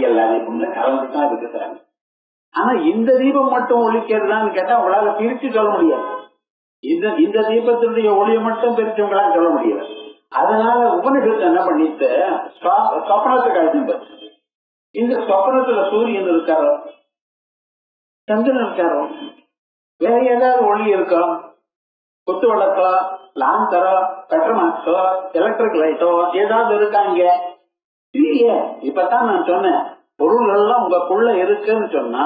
B: எல்லா தீபங்களும் கலந்துதான் இருக்கு சார். ஆனா இந்த தீபம் மட்டும் ஒழிக்கிறதான்னு கேட்டா உங்களால பிரிச்சு சொல்ல முடியாது. இந்த தீபத்தினுடைய ஒளியை மட்டும் பிரிச்சு உங்களால சொல்ல முடியாது. அதனால உபனிஷத்து என்ன பண்ணிட்டு சொப்பனத்தை கழிச்சு, இந்த சொப்பனத்துல சூரியன் இருக்காரோ, சந்திரன் இருக்காரோ, வேற ஏதாவது ஒளி இருக்கோ, குத்து விளக்கோ, லாந்தரோ, பெட்ரோமாக்ஸோ, எலக்ட்ரிக் லைட்டோ ஏதாவது இருக்காங்க இல்லையே. இப்பதான் நான் சொன்னேன், பொருள்கள் எல்லாம் உங்களுக்குள்ள இருக்குன்னு சொன்னா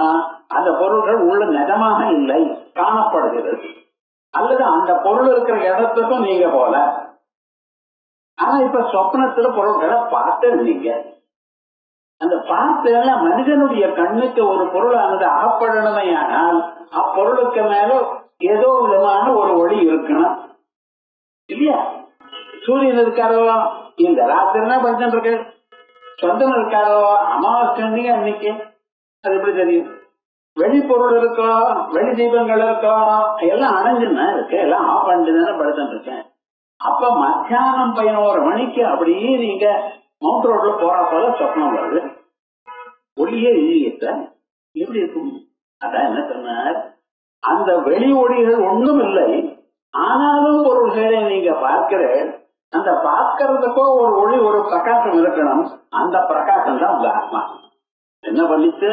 B: அந்த பொருள்கள் உள்ள நிஜமாக இல்லை, காணப்படுகிறது. அல்லது அந்த பொருள் இருக்கிற இடத்துக்கும் நீங்க போல. ஆனா இப்ப சொப்னத்துல பொருள்களை பார்த்துருந்தீங்க. அந்த பார்த்தல மனிதனுடைய கண்ணுக்கு ஒரு பொருளானது அகப்படணுமே, ஆனால் அப்பொருளுக்கு மேல ஏதோ விதமான ஒரு ஒளி இருக்கணும் இல்லையா? சூரியன் இருக்காரோ, இந்த ராத்திரி தான் படிச்சுட்டு இருக்கு. சொந்தம் இருக்காரோ, அமாவாசை அன்னைக்கு அது எப்படி தெரியும்? வெளிப்பொருள் இருக்கோ, வெளி தீபங்கள் இருக்கோ, எல்லாம் அணைஞ்சுன்னா இருக்கு, எல்லாம் ஆஃப் பண்ணிட்டு தானே படுத்துட்டு இருக்கேன். அப்ப மத்தியானம் 11 மணிக்கு அப்படியே நீங்க மவுண்ட் ரோட்ல போற போல சொப்னம் வருது, ஒளியே இல்லையத்த எப்படி இருக்கும்? அதான் என்ன சொன்னார், அந்த வெளி ஒளிகள் ஒன்றும் இல்லை, ஆனாலும் பொருள்களை நீங்க பார்க்கிற அந்த பார்க்கறதுக்கோ ஒரு ஒளி, ஒரு பிரகாசம் இருக்கணும். அந்த பிரகாசம் தான் உங்க ஆத்மா. என்ன பண்ணிட்டு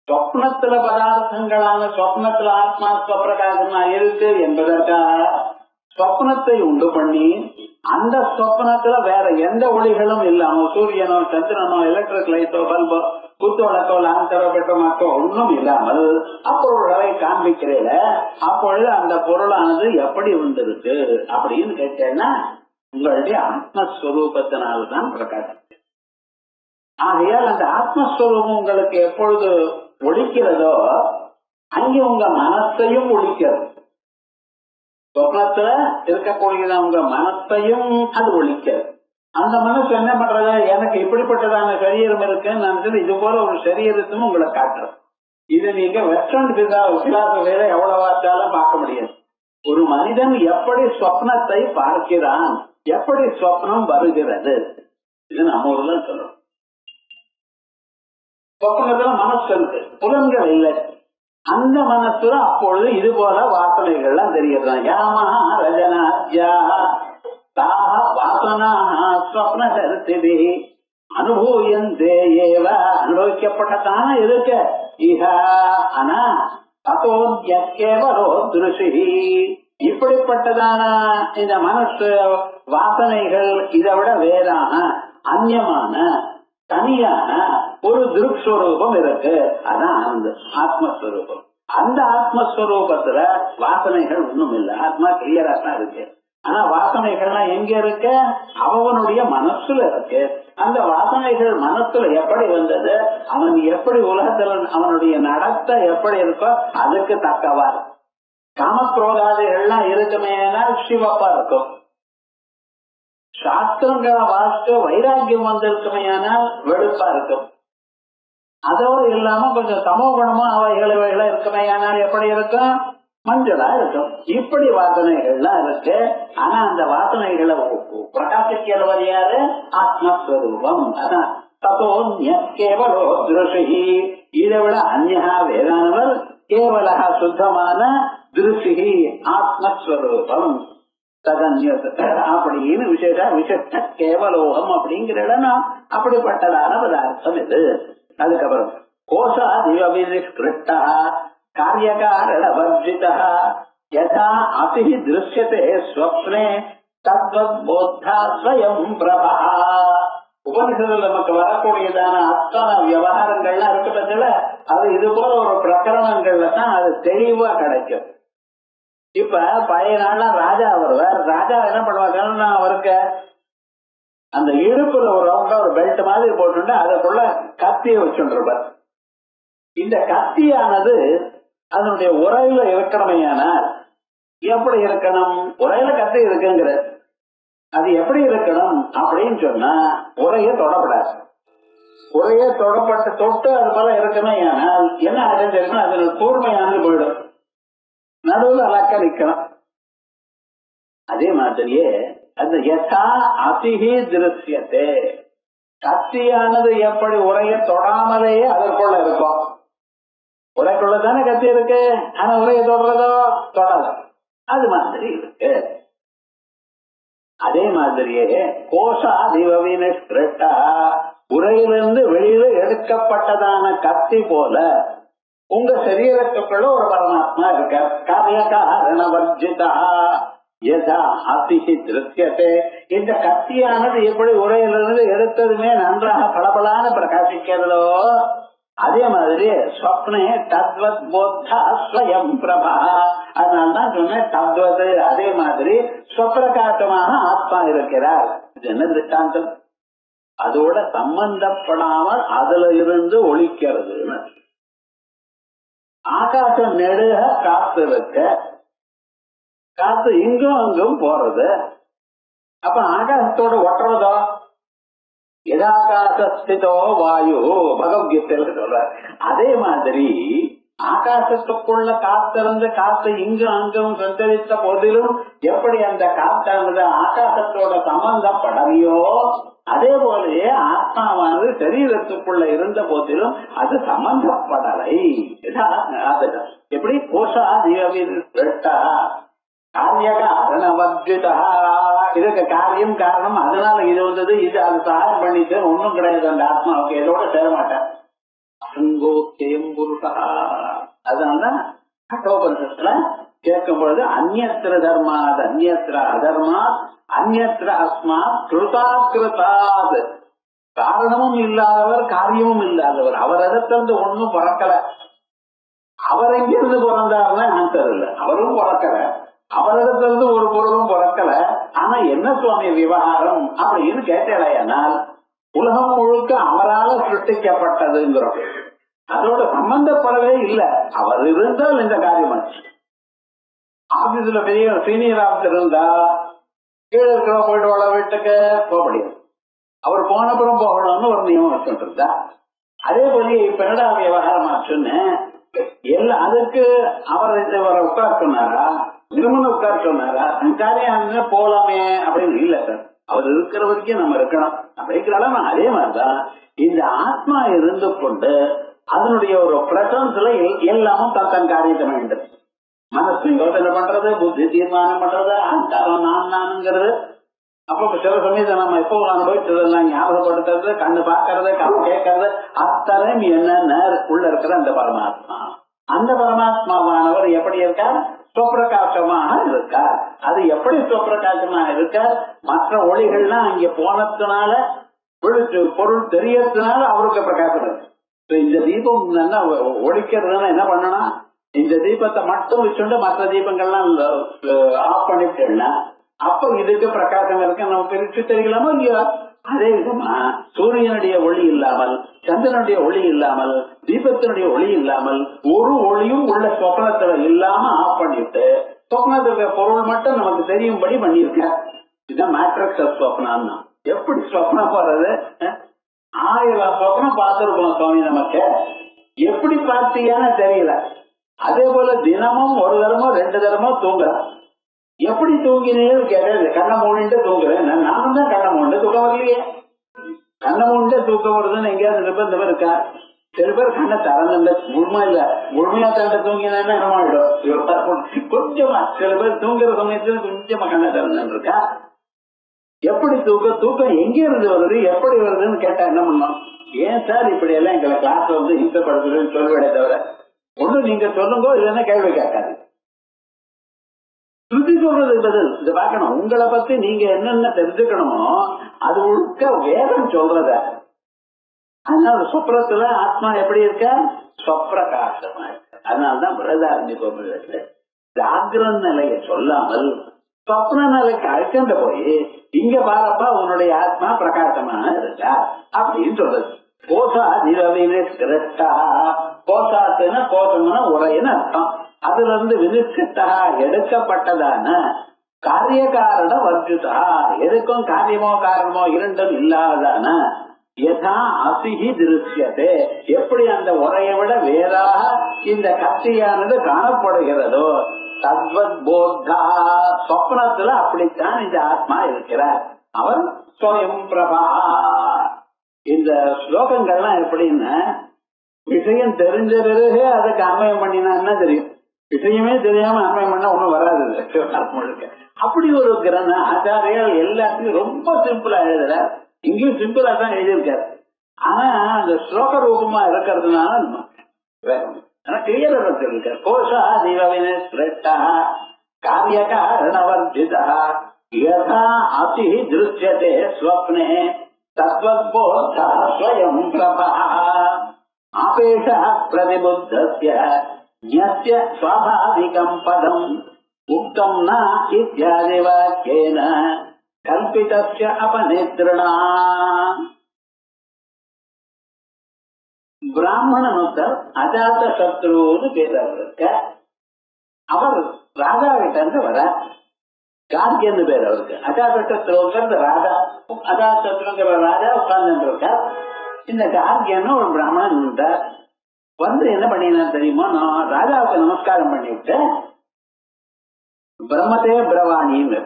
B: சொப்னத்துல பதார்த்தங்களான சொப்னத்துல ஆத்மா ஸ்வப்பிரகாசமா இருக்கு என்பதற்காக சொப்னத்தை உண்டு பண்ணி அந்த சொப்னத்துல வேற எந்த ஒளிகளும் இல்லாம, சூரியனோ சந்திரனோ எலக்ட்ரிக் லைட்டோ பல்போ குத்து வழக்கோ லாந்தரோ பெட்ரோமாக்கோ ஒன்றும் இல்லாமல் அப்பொருள்களை காண்பிக்கிறேன். அப்பொழுது அந்த பொருளானது எப்படி வந்திருக்கு அப்படின்னு கேட்டேன்னா உங்களுடைய ஆத்மஸ்வரூபத்தினால்தான் பிரகாசம். ஆகையால் அந்த ஆத்மஸ்வரூபம் உங்களுக்கு எப்பொழுது ஒழிக்கிறதோ அங்கே உங்க மனசையும் ஒழிக்கிறது. சொப்னத்துல இருக்கக்கூடிய உங்க மனசையும் அது ஒழிக்கிறது. அந்த மனசு என்ன பண்றது, எனக்கு இப்படிப்பட்டதான சரீரம் இருக்குன்னு நினைச்சது இது போல ஒரு சரீரத்தும் உங்களை காட்டுறது. இது நீங்க வெஸ்டர்ன் பிலாசபியில எவ்வளவு பார்த்தாலும் பார்க்க முடியாது. ஒரு மனிதன் எப்படி சொப்னத்தை பார்க்கிறான், எப்படி சொப்னம் வருகிறது, இது நம்ம ஊர்ல சொல்றோம். சொப்னத்துல மனசு இருக்கு, புலன்கள் இல்லை. அந்த மனசுல அப்பொழுது இது போல வாசனைகள்லாம் தெரியுது. யாமஹா ரஜனாத்யா தாஹ வாசனாஹ ஸ்வப்னதர்சிபி அனுபூயந்தே ஏவ, அனுபவிக்கப்பட்டதான இருக்க இஹ ஆனா ததோத்யக்கேவலோ திருஷி. இப்படிப்பட்டதான இந்த மனசு வாசனைகள் இதை விட வேறான அந்நியமான தனியான ஒரு திருக்ஸ்வரூபம் இருக்கு, அதான் ஆனந்த ஆத்மஸ்வரூபம். அந்த ஆத்மஸ்வரூபத்துல வாசனைகள் ஒண்ணும் இல்லை, ஆத்மா கிளியரா தான் இருக்கு. ஆனா வாசனைகள்லாம் எங்க இருக்கு, அவனுடைய மனசுல இருக்கு. அந்த வாசனைகள் மனசுல எப்படி வந்தது, அவன் எப்படி உலகத்துல அவனுடைய நடத்தை எப்படி இருக்கோ அதுக்கு தக்கவாறு. காமக்ரோதாதிகள்லாம் இருக்குமே சிவப்பா இருக்கும். சாஸ்திரங்களை வாசிக்க வைராக்கியம் வந்திருக்குமையானால் வெளுப்பா இருக்கும். அதோடு இல்லாம கொஞ்சம் தமோ குணமா அவைகளை இருக்குமையானால் எப்படி இருக்கும், மஞ்சளா இருக்கும். இப்படி வாசனைகள்லாம் இருக்கு. ஆனா அந்த வாசனைகளை பிரகாசிக்கிறவர் யாரு, ஆத்மஸ்வரூபம். அதான் ததோன்யேவலோ திருஷி, இதை விட அந்யா வேதானவர் கேவலா சுத்தமான திருஷி ஆத்மஸ்வரூபம் அப்படின்னு விசேஷ கேவலோகம் அப்படிங்கிற இடம் அப்படிப்பட்டதான பதார்த்தம் இது. அதுக்கப்புறம் கோஷாதிவிஷ்கிருஷ்ட காரியகாரண வர்ஜித யதா அசி திருஷ்யதே ஸ்வப்னே தத்வத் போத்தா ஸ்வயம் பிரபா. உபனிஷத்துல நமக்கு வரக்கூடியதான அத்தனை விவகாரங்கள்லாம் இருக்க பட்சத்துல அது இது போல ஒரு பிரகரணங்கள்ல தான் அது தெளிவா கிடைக்கும். இப்ப பழைய நாள்ல ராஜா வருவார். ராஜா என்ன பண்ணுவாங்கன்னா அவருக்கு அந்த இடுப்புல ஒரு ரவுண்டா ஒரு பெல்ட் மாதிரி போட்டு அதுக்குள்ள கத்திய வச்சுருப்பார். இந்த கத்தியானது அதனுடைய உரையில இருக்கணுமையானால் எப்படி இருக்கணும்? உரையில கத்தி இருக்குங்கிற அது எப்படி இருக்கணும் அப்படின்னு சொன்னா உரைய தொடப்படாது. உரைய தொடப்பட்டு தொட்டு அது போல இருக்கணும். ஆனால் என்ன ஆகும் தெரியுமா? அது கூர்மையானது போயிடும், நடுவில் அலக்க நிற்கணும். அதே மாதிரியே அந்த யதா அதிகி திருஷ்யத்தே, கத்தியானது எப்படி உரைய தொடாமலேயே அதற்குள்ள இருக்கும். உரைக்குள்ளதானே கத்தி இருக்கு, ஆனா உரைய தொடுறதோ தொடாது. அது மாதிரி இருக்கு. அதே மாதிரியே கோஷாதிவினிஷ்டா, உரையிலிருந்து வெளியில எடுக்கப்பட்டதான கத்தி போல உங்க சரீரத்துக்குள்ள ஒரு பரமாத்மா இருக்க. காரிய காரண வர்ஜிதா யதா அதிகி திருஷ்யத்தே, இந்த கத்தியானது எப்படி உரையிலிருந்து எடுத்ததுமே நன்றாக பளபளான பிரகாசிக்கிறதோ அதே மாதிரி ஸ்வப்னே தத்வத் போத்தா ஸ்வயம் பிரபா. அதனால்தான் சொன்னேன் தத்வது. அதே மாதிரி ஸ்வப்பிரகாசமாக ஆத்மா இருக்கிறார். இது என்ன திருஷ்டாந்தம்? அதோட சம்பந்தப்படாமல் அதுல இருந்து ஒழிக்கிறது. ஆகாசம் நெடுக காத்து இருக்க, காத்து இங்கும் அங்கும் போறது. அப்ப ஆகாசத்தோட ஒட்டுறதோ யதாகாசஸ்திதோ வாயு பகவத்கீதையில சொல்ற. அதே மாதிரி ஆகாசத்துக்குள்ள காத்திருந்து காத்து இங்கு அங்கும் சஞ்சரித்த போதிலும் எப்படி அந்த காத்தானது ஆகாசத்தோட சம்பந்தப்படலையோ அதே போலயே ஆத்மாவானது சரீரத்துக்குள்ள இருந்த போதிலும் அது சம்பந்தப்படலை. எப்படி கோஷாதிவின் காரியகாரணவர்ஜிதா, இதுக்கு காரியம் காரணம் அதனால இது வந்தது, இது அது சகாயம் பண்ணிட்டு ஒன்னும் கிடையாது. அந்த ஆத்மாவுக்கு இதோட சேர மாட்டேன். அசங்கோக்கியம் புருஷா. அதனாலதான் கட்டோபனிஷத்துல கேட்கும் பொழுது அந்நியத்திர தர்மாத் அந்நியத்திர அதர்மாத் அந்நியத்திர அஸ்மாத் கிருதாகிருதாத், காரணமும் இல்லாதவர் காரியமும் இல்லாதவர். அவர் இடத்திலிருந்து ஒன்னும் பிறக்கல. அவர் எங்கிருந்து பிறந்தாருன்னா ஆன்சர் இல்லை. அவரும் பிறக்கல, அவரிடத்திலிருந்து ஒரு பொருளும் பிறக்கல. ஆனா என்ன சுவாமி விவகாரம் அப்படின்னு கேட்டேனால் உலகம் முழுக்க அவரால் சிருஷ்டிக்கப்பட்டதுங்கிறோம். அதோட சம்பந்தப்படவே இல்லை. அவர் இருந்தால் இந்த காரியம் ஆச்சு. ஆபீஸ்ல பெரிய சீனியர் ஆபீசர் இருந்தா கீழே இருக்கிற போயிட்டு வாழ வீட்டுக்கு போக முடியாது. அவர் போனப்புறம் போகணும்னு ஒரு நியமம் வச்சுட்டு இருந்தா. அதே போல இப்ப என்னடா விவகாரம் ஆச்சுன்னு எல்லாம் அதுக்கு அவர் உட்கார சொன்னாரா, திருமணம் உட்கார சொன்னாரா, காரியம் போலாமே அப்படின்னு இல்ல சார். அவர் இருக்கிற வரைக்கும் நம்ம இருக்கணும் அப்படிங்கிறாலும் அதே மாதிரிதான் இந்த ஆத்மா இருந்து கொண்டு அதனுடைய ஒரு பிரசன்ஸ்ல எல்லாமும் தன் காரியத்தை வேண்டும். மனசு யோசனை பண்றது, புத்தி தீர்மானம் பண்றது, அகங்காரம் நான் நானுங்கிறது. அப்ப சில சமயத்தை நம்ம எப்போ அனுபவிச்சதெல்லாம் ஞாபகப்படுத்துறது, கண்ணு பாக்குறது, கண்ணு கேட்கறது, அத்தனை என்ன உள்ள இருக்கிற அந்த பரமாத்மா. அந்த பரமாத்மாவானவர் எப்படி இருக்கார்? சுவப்பிரகாசமாக இருக்கார். அது எப்படி சுவப்பிரகாசமாக இருக்கார்? மற்ற ஒளிகள்லாம் அங்க போனதுனால பொருள் தெரியறதுனால அவருக்கு பிரகாசம் இருக்கு. இந்த தீபம் என்ன ஒழிக்கிறதுன்னா என்ன பண்ணணும்? இந்த தீபத்தை மட்டும் வச்சுட்டு மற்ற தீபங்கள்லாம் ஆஃப் பண்ணிட்டேன்னா அப்ப இதுக்கு பிரகாசம் இருக்கு நம்ம பிரிச்சு தெரியலாமோ இல்லையா? அதே விதமா சூரியனுடைய ஒளி இல்லாமல், சந்திரனுடைய ஒளி இல்லாமல், தீபத்தினுடைய ஒளி இல்லாமல், ஒரு ஒளியும் உள்ள சொப்னத்துல இல்லாம ஆஃப் பண்ணிட்டு சொப்னத்துக்கு பொருள் மட்டும் நமக்கு தெரியும்படி பண்ணிருக்க. இதுதான் மேட்ரிக்ஸ் ஆஃப் சொப்னா. எப்படி சொப்னம் போறது? 1000 சொப்னம் பார்த்திருக்கோம் சுவாமி, நமக்கு எப்படி பார்த்தீங்கன்னு தெரியல. அதே போல தினமும் ஒரு தரமோ 2 தரமோ தூங்குறேன். எப்படி தூங்கினேன்னு கேட்டது. கண்ணை மூடிட்டு தூங்குறேன். நானும் தான் கண்ணை மூண்டு தூக்கம் வரலையே. கண்ணை மூண்டு தூக்கம் வருதுன்னு எங்கேயாவது நிர்பந்தம் இருக்கா? சில பேர் கண்ணை திறந்து முழுமா இல்ல, முழுமையா திறந்து தூங்கினா என்னமாயிடும் கொஞ்சமா. சில பேர் தூங்குற சமயத்துல கொஞ்சமா கண்ணை திறந்து இருக்கா. எப்படி தூக்கம் எங்க இருந்து வருது, எப்படி வருதுன்னு கேட்டா என்ன பண்ணும்? ஏன் சார் இப்படி எல்லாம் எங்களை கிளாஸ்ல வந்து ஹிம்சப்படுத்துறதுன்னு சொல்லுவேடே தவிர ஒண்ணு நீங்க சொல்லுங்க, இல்லைன்னா கேள்வி கேட்காது. ஸ்ருதி சொல்றதுக்கு பதில் இதை பார்க்கணும். உங்களை பத்தி நீங்க என்னென்ன தெரிஞ்சுக்கணுமோ அது உள்க வேதம் சொல்றத. அதனால சொப்னத்துல ஆத்மா எப்படி இருக்க? சொப்பிரகாசமா இருக்க. அதனாலதான் பிரதாரண்ய ஜாகிர நிலையை சொல்லாமல் சொப்ன நிலைக்கு அழைக்கின்ற போய் இங்க பாரப்பா உன்னுடைய ஆத்மா பிரகாசமாக இருக்கா அப்படின்னு சொல்றது. கோசா திரவினிஷ்கிருஷ்டா, கோசாத்துன்னா கோஷம்னா உரைன்னு அர்த்தம். அதுல இருந்து வினிஷ்கிருஷ்டா எடுக்கப்பட்டதான காரிய காரண வர்ஜுதா, எதுக்கும் காரியமோ காரணமோ இரண்டும் இல்லாதான யதா அசிஹி திருஷ்யதே, எப்படி அந்த உரையை விட வேறாக இந்த கத்தியானது காணப்படுகிறதோ தத்வத் போத்தா, சொப்னத்துல அப்படித்தான் இந்த ஆத்மா இருக்கிறார். அவர் ஸ்வயம் பிரபா. இந்த ஸ்லோகங்கள்லாம் எப்படின்னா விஷயம் தெரிஞ்ச பிறகு அதுக்கு அன்வயம் பண்ணினா என்ன தெரியும், விஷயமே தெரியாம அன்வயம் பண்ணா ஒண்ணும் வராது முழுக்க. அப்படி ஒரு கிரந்த ஆச்சாரியர் எல்லாத்தையும் ரொம்ப சிம்பிளா எழுதுறார். இங்கேயும் சிம்பிளா தான் எழுதியிருக்காரு. ஆனா அந்த ஸ்லோக ரூபமா இருக்கிறதுனால கிளியரா இருக்காரு. கோஷா தீவினிஷ்கிருஷ்டா காரிய காரணவர்ஜிதா யதா அசிஹி திருஷ்யதே ஸ்வப்னே தத்வத்போதா ஸ்வயம் பிரபா ஆபேஷः பிரதிபுத்தஸ்ய ஞஸ்ய ஸ்வாபாவிகம் பதம் உக்தம் ந இத்யாதி வாக்யேன கல்பிதஸ்ய அபநேத்ருணா. பிராமணன் ஒருத்தர் அஜாத சத்ருன்னு பேர் அவருக்கு. அவர் ராஜாவிட்ட இருந்து வர கார்கியன்னு பேர் அவருக்கு. அஜாத சத்ருங்கிறது ராஜா, அஜாத சத்ருங்கிற ராஜா உட்கார்ந்து இருக்கார். இந்த கார்கியன்னு ஒரு பிராமணன் இருந்தார். வந்து என்ன பண்ணினா தெரியுமா, நான் ராஜாவுக்கு நமஸ்காரம் பண்ணிவிட்டு பிரம்மத்தே பிரவாணின்னு,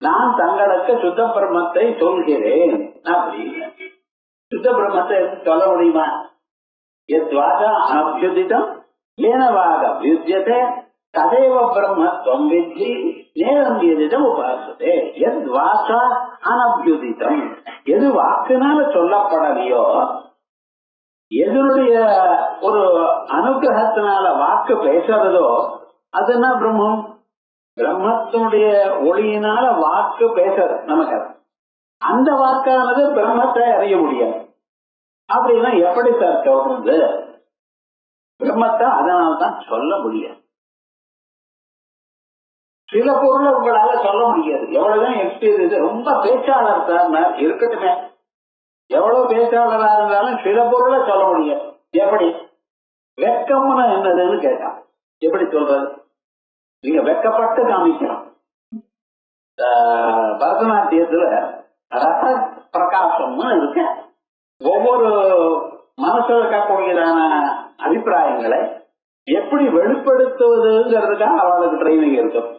B: நான் தங்களுக்கு சுத்த பிரம்மத்தை சொல்கிறேன் அப்படின்னு. சுத்த பிரம்மத்தை சொல்ல முடியுமா? எத்வாக அனபியுதிதம் ஏனவாக அபியுத்தியதே ததேவ பிரம்மத்வம் வித்தி நேரம் எதிடம் உபாசதே. எத் வாக்கா அனபியுதிதம், எது வாக்குனால சொல்லப்படலையோ, எதனுடைய ஒரு அனுகிரகத்தினால வாக்கு பேசுறதோ அதுனா பிரம்மம். பிரம்மத்தினுடைய ஒளியினால வாக்கு பேசுறது நமக்கு. அந்த வாக்கானது பிரம்மத்தை அறிய முடியாது. அப்படின்னா எப்படி சார் சொல்றது? பிரம்மத்தை அதனால்தான் சொல்ல முடியாது. சில பொருளை உங்களால சொல்ல முடியாது. எவ்வளவுதான் எக்ஸ்பீரியன்ஸ், ரொம்ப பேச்சாளர் சார் இருக்கட்டுமே, எவ்வளவு பேச்சாளராக இருந்தாலும் சில பொருளை சொல்ல முடியாது. எப்படி? வெக்கம்னா என்னதுன்னு கேட்டான். எப்படி சொல்றது? நீங்க வெக்கப்பட்டு காமிக்கணும். பரதநாட்டியத்துல ரச பிரகாசம்னு இருக்கு. ஒவ்வொரு மனசுல இருக்கக்கூடியதான அபிப்பிராயங்களை எப்படி வெளிப்படுத்துவதுங்கிறதுக்காக அவளுக்கு ட்ரைனிங் இருக்கும்.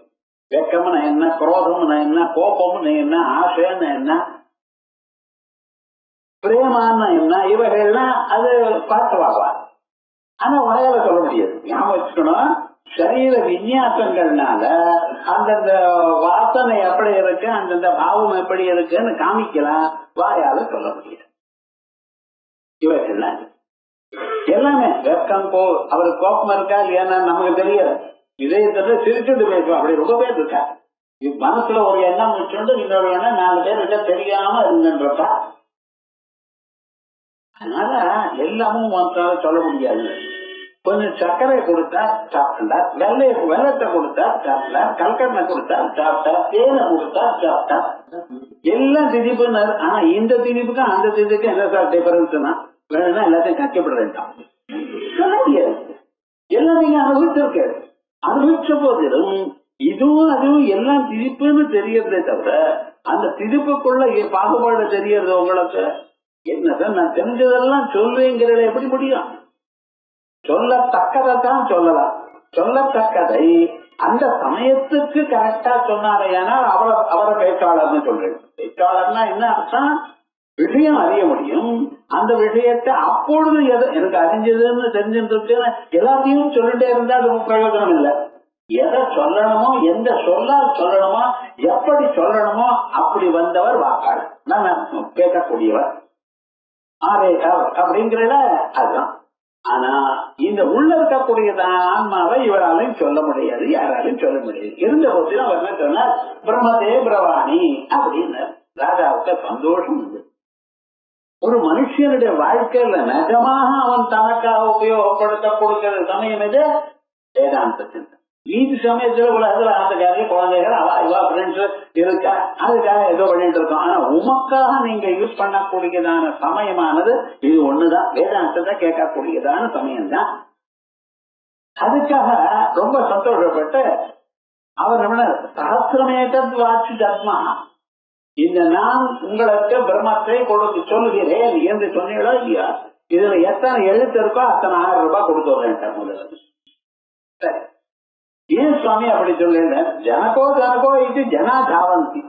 B: வெக்கம்னா என்ன, குரோதம்னா என்ன, கோபம்னு என்ன, ஆசைன்னு என்ன, பிரேமான்னு என்ன, இவைகள்லாம் அது பார்த்துவாங்க. ஆனா வாயால சொல்ல முடியாது. ஞாபகம் வச்சுக்கணும், சரீர விநியாசங்கள்னால அந்தந்த வாசனை எப்படி இருக்கு, அந்தந்த பாவம் எப்படி இருக்குன்னு காமிக்கலாம், வாயால சொல்ல முடியாது. இவைகள்லாம் எல்லாமே வெக்கம் அவருக்கு கோபம் இருக்கா இல்லையா நமக்கு தெரியாது. இதயத்துல சிரிச்சுட்டு பேசுவோம். அப்படி ரொம்ப பேர் இருக்கா. மனசுல ஒரு எண்ணம் வச்சுட்டு இன்னொரு எண்ணம் 4 பேர்கிட்ட தெரியாம இருந்துன்றப்ப, அதனால எல்லாமும் ஒன்றால சொல்ல முடியாது. கொஞ்சம் சர்க்கரை கொடுத்தா சாப்பிட்டார், வெள்ளத்தை கொடுத்தா சாப்பிட்டார், கல்கண்ணை கொடுத்தா சாப்பிட்டார், தேனை கொடுத்தா சாப்பிட்டார். எல்லாம் திதிப்புன்னு. ஆனா இந்த திதிப்புக்கும் அந்த திதிப்புக்கும் என்ன சார் டிஃபரன்ஸ்னா, வேணும்னா எல்லாத்தையும் கஷ்டப்பட வேண்டாம் சொல்ல முடியாது. எல்லாம் நீங்க அனுபவிச்சிருக்க. அனுபவிச்ச போதிலும் இதுவும் அதுவும் எல்லாம் திதிப்புன்னு தெரியறதே தவிர அந்த திதிப்புக்குள்ள பாகுபாடு தெரியறது உங்களுக்கு என்ன சார்? நான் தெரிஞ்சதெல்லாம் சொல்லுங்கிறத எப்படி முடியும்? சொல்லத்தக்கதான் சொல்லலாம். சொல்லத்தக்கதை அந்த சமயத்துக்கு கரெக்டா சொன்னாரையானால் அவரை பேச்சாளர்னு சொல்றேன். பேச்சாளர்னா என்ன அர்த்தம்? விஷயம் அறிய முடியும். அந்த விஷயத்தை அப்பொழுது எனக்கு அறிஞ்சதுன்னு தெரிஞ்சிருக்கு எல்லாத்தையும் சொல்லிட்டே இருந்தா அது பிரயோஜனம் இல்லை. எதை சொல்லணுமோ, எந்த சொல்லால் சொல்லணுமோ, எப்படி சொல்லணுமோ அப்படி வந்தவர் வாக்காளர், நான் கேட்கக்கூடியவர். ஆரேகர் அப்படிங்கிறத அதுதான். ஆனா இந்த உள்ள இருக்கக்கூடியதான் ஆன்மாவை இவராலையும் சொல்ல முடியாது, யாராலையும் சொல்ல முடியாது. இருந்த போதிலும் அவர் என்ன சொன்னார், பிரம்மதே பிரவாணி அப்படின்னு. ராஜாவுக்கு சந்தோஷம் உண்டு. ஒரு மனுஷனுடைய வாழ்க்கையில நிஜமாக அவன் தனக்காக உபயோகப்படுத்த கொடுக்கிற சமயம் இது வேதாந்த சிந்தனை. மீதி சமயத்துல உலகத்துல ஆசைக்காக குழந்தைகள் அவா ஃப்ரெண்ட்ஸ் இருக்கா, அதுக்காக ஏதோ பண்ணிட்டு இருக்கோம். ஆனா உமக்காக நீங்க யூஸ் பண்ணக்கூடியதான சமயமானது இது ஒண்ணுதான், வேதாந்தத்தை கேட்கக்கூடியதான சமயம்தான். அதுக்காக ரொம்ப சந்தோஷப்பட்டு அவர் என்ன சகசிரமேதத் வாட்சி தத்மா, இந்த நான் உங்களுக்கு பிரம்மத்தை கொடுத்து சொல்லுகிறேன் என்று சொன்னீங்களோ இல்லையா, இதுல எத்தனை எழுத்து இருக்கோ அத்தனை 1000 ரூபாய் கொடுத்து வரேன் முதல்ல. சரி, ஏன் சுவாமி அப்படி சொல்ல, ஜனகோ இது ஜனா தாவந்தி.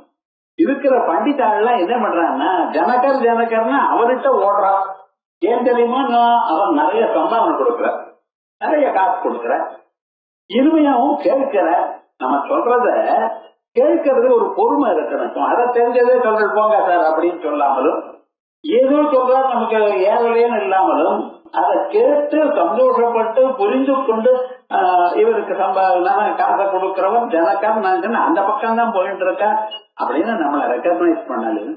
B: இருக்கிற பண்டிதாள்லாம் என்ன பண்றான்னா ஜனகர்னு அவர்கிட்ட ஓடுறான். ஏன் தெரியுமா, அவன் நிறைய சம்பாவனை கொடுக்குற, நிறைய காசு கொடுக்குற, இனிமையாவும் கேட்கிற. நம்ம சொல்றத கேட்கறது ஒரு பொறுமை இருக்கணும். அதை தெரிஞ்சதே சொல்றது போங்க சார் அப்படின்னு சொல்லாமலும், ஏதோ சொல்றா நமக்கு ஏறலேன்னு இல்லாமலும் அதை கேட்டு சந்தோஷப்பட்டு புரிந்து கொண்டு இவருக்கு காசை கொடுக்கிறவன் ஜனக்கர் நான் அந்த பக்கம் தான் போயிட்டு இருக்கா அப்படின்னு நம்மளை ரெக்கக்னைஸ் பண்ணாலும்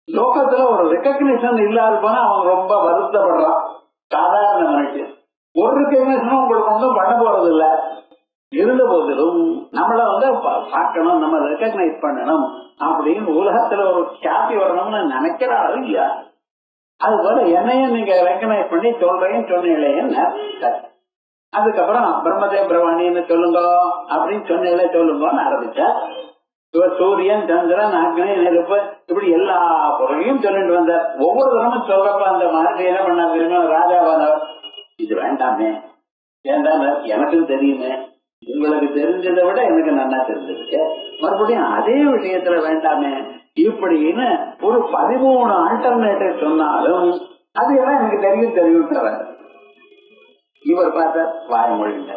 B: லோகத்துல ஒரு ரெக்கக்னிஷன் இல்லாத போனா அவன் ரொம்ப வருத்தப்படுறான். சாதாரண மனுஷன் ஒரு ரெக்கக்னிஷனும் உங்களுக்கு ஒன்றும் பண்ண போறது இல்லை. இருந்த போதிலும் நம்மள பார்க்கணும், நம்ம ரெக்கக்னைஸ் பண்ணணும் அப்படின்னு உலகத்துல ஒரு சாப்பி வரணும்னு நினைக்கிறாரு இல்லையா. அது போல என்னையும் நீங்க ரெக்கக்னைஸ் பண்ணி சொல்றேன்னு சொன்னீங்களேன்னு. அதுக்கப்புறம் பிரம்மதே பிரவாணின்னு சொல்லுங்க அப்படின்னு சொன்னீங்களே சொல்லுங்கன்னு ஆரம்பிச்சா, சூரியன் சந்திரன் அக்னி நெருப்பு இப்படி எல்லா பொருளையும் சொல்லிட்டு வந்தார். ஒவ்வொரு தரமும் சொல்றப்ப அந்த மாதிரி என்ன பண்ணா தெரியுமா, ராஜாவானவர் இது வேண்டாமே, வேண்டாம் எனக்கு தெரியுமே, உங்களுக்கு தெரிஞ்சதை விட எனக்கு நல்லா தெரிஞ்சிருக்கு, மறுபடியும் அதே விஷயத்துல வேண்டாமே இப்படின்னு ஒரு 13 ஆல்டர்னேட்டிவ் சொன்னாலும் அது எல்லாம் எனக்கு தெரியும் தர. இவர் பார்த்த வாய் மொழிங்க,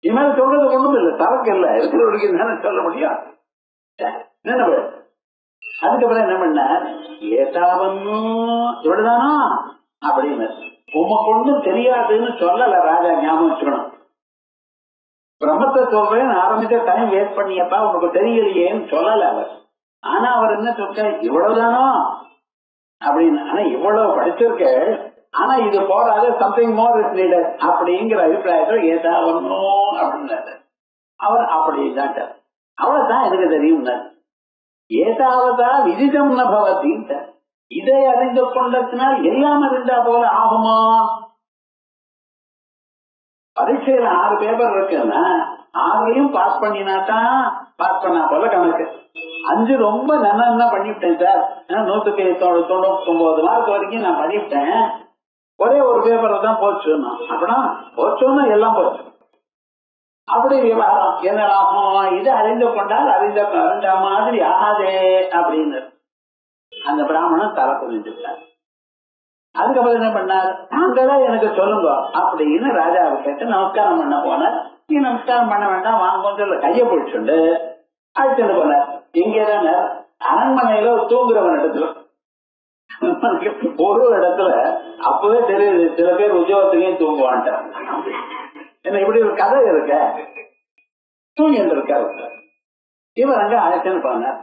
B: இனிமேல் சொல்றது ஒண்ணும் இல்லை, சரக்கு இல்லை, இருக்கிறவருக்கு தானே சொல்ல முடியும். அதுக்கப்புறம் என்ன பண்ண, ஏதாவன்னும் இவ்வளவுதானா அப்படின்னு உமக்கு ஒண்ணும் தெரியாதுன்னு சொல்லல ராஜா, ஞாபகம் வச்சுக்கணும். பிரம்மத்தை சொல்றேன் ஆரம்பிச்ச டைம் வேஸ்ட் பண்ணியப்பா, உனக்கு தெரியலையேன்னு சொல்லல அவர். ஆனா அவர் என்ன சொல்ற, இவ்வளவுதானோ அப்படின்னு. ஆனா இவ்வளவு படிச்சிருக்க, ஆனா இது போறாது, சம்திங் மோர் இஸ் நீடட் அப்படிங்கிற அபிப்பிராயத்தில் ஏதாவணும் அப்படின்னாரு அவர். அப்படிதான் அவ்வளவுதான் எனக்கு தெரியும். ஏதாவதா விதிதம் நபவத்தின், இதை அறிந்து கொண்டதுனால் எல்லாம் அறிந்தா போல ஆகுமா? பரீட்சையில 6 பேப்பர் இருக்குன்னா 6ஐயும் பாஸ் பண்ணினாதான் பாஸ் பண்ணா போல கணக்கு. 5 ரொம்ப நல்லா பண்ணிவிட்டேன் சார், 199 மார்க் வரைக்கும் நான் பண்ணிவிட்டேன், ஒரே ஒரு பேப்பர் தான் போச்சுன்னா அப்படின்னா போச்சோன்னா எல்லாம் போச்சு. அப்படி விவகாரம் என்ன ஆகும், இதை அறிந்து கொண்டால் அறிந்த மாதிரி ஆகாதே அப்படின்னு அந்த பிராமணன் தலை புரிஞ்சுட்டார். அதுக்கப்புறம் என்ன பண்ணார், நாங்களே எனக்கு சொல்லுங்க அப்படின்னு ராஜாவை கேட்டு நமஸ்காரம் பண்ண போனார். நீ நமஸ்காரம் பண்ண வேண்டாம் வாங்க சொல்ல, கையை பிடிச்சுண்டு அழைச்சிட்டு போனார். இங்கதான அரண்மனையில தூங்குறவன் இடத்துல, ஒரு இடத்துல அப்பவே தெரியுது சில பேர் உத்தியோகத்துக்கையும் தூங்குவான்ட்டார். என்ன இப்படி ஒரு கதை இருக்க, தூங்கிட்டு இருக்காரு. இவர் அங்க அழைச்சுன்னு போனார்.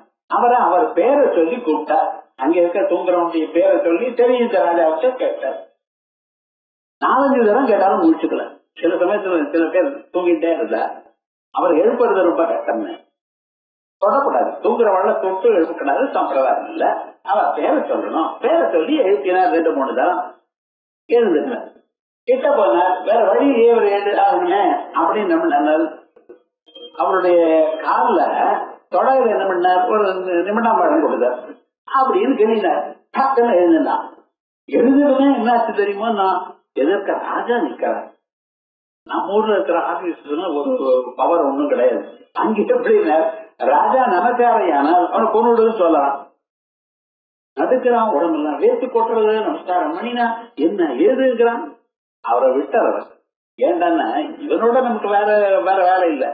B: அவர் பேரை சொல்லி கூப்பிட்டார். அங்க இருக்க தூங்குறவனுடைய பேரை சொல்லி தெரியும் ராஜாவுக்கு கேட்டார். 4-5 தரம் கேட்டாலும் முடிச்சுக்கல. சில சமயத்துல சில பேர் தூங்கிட்டே இருந்தா அவர் எழுப்புறது ரொம்ப கஷ்டம்னு தொடக்கூடாது, தூங்குறவள தொட்டு எழுப்பக்கூடாது, சம்பிரதாயம் இல்ல. அவர் பேரை சொல்லணும், பேரை சொல்லி எழுப்பினார். 2-3 தரம் எழுந்துக்கல. கிட்ட போனார், வேற வழியே ஒரு ஆகணுமே அப்படின்னு நம்ம நினைவு. அவருடைய காலில் தொடையில என்ன பண்ணார், ஒரு நிமிடம் பழம் கொடுத்தார். அப்படின்னு கேள்வினார். டக்குன்னு எழுதுனா எழுதுமே என்னாச்சு தெரியுமோ, நான் எதிர்க்க ராஜா நிக்கிறார். நம்ம ஊர்ல இருக்கிற ஆபீஸ்ல ஒரு பவர் ஒண்ணும் கிடையாது. அங்க எப்படின்னா ராஜா நமக்காரையானால் அவனை கொண்டுடுன்னு சொல்லலாம். நடுக்கிறான், உடம்புலாம் வேத்து கொட்டுறது, நமஸ்காரம் பண்ணினா என்ன எழுதுகிறான். அவரை விட்டார். அவர் ஏண்டான்னா இவனோட நமக்கு வேற வேலை இல்லை,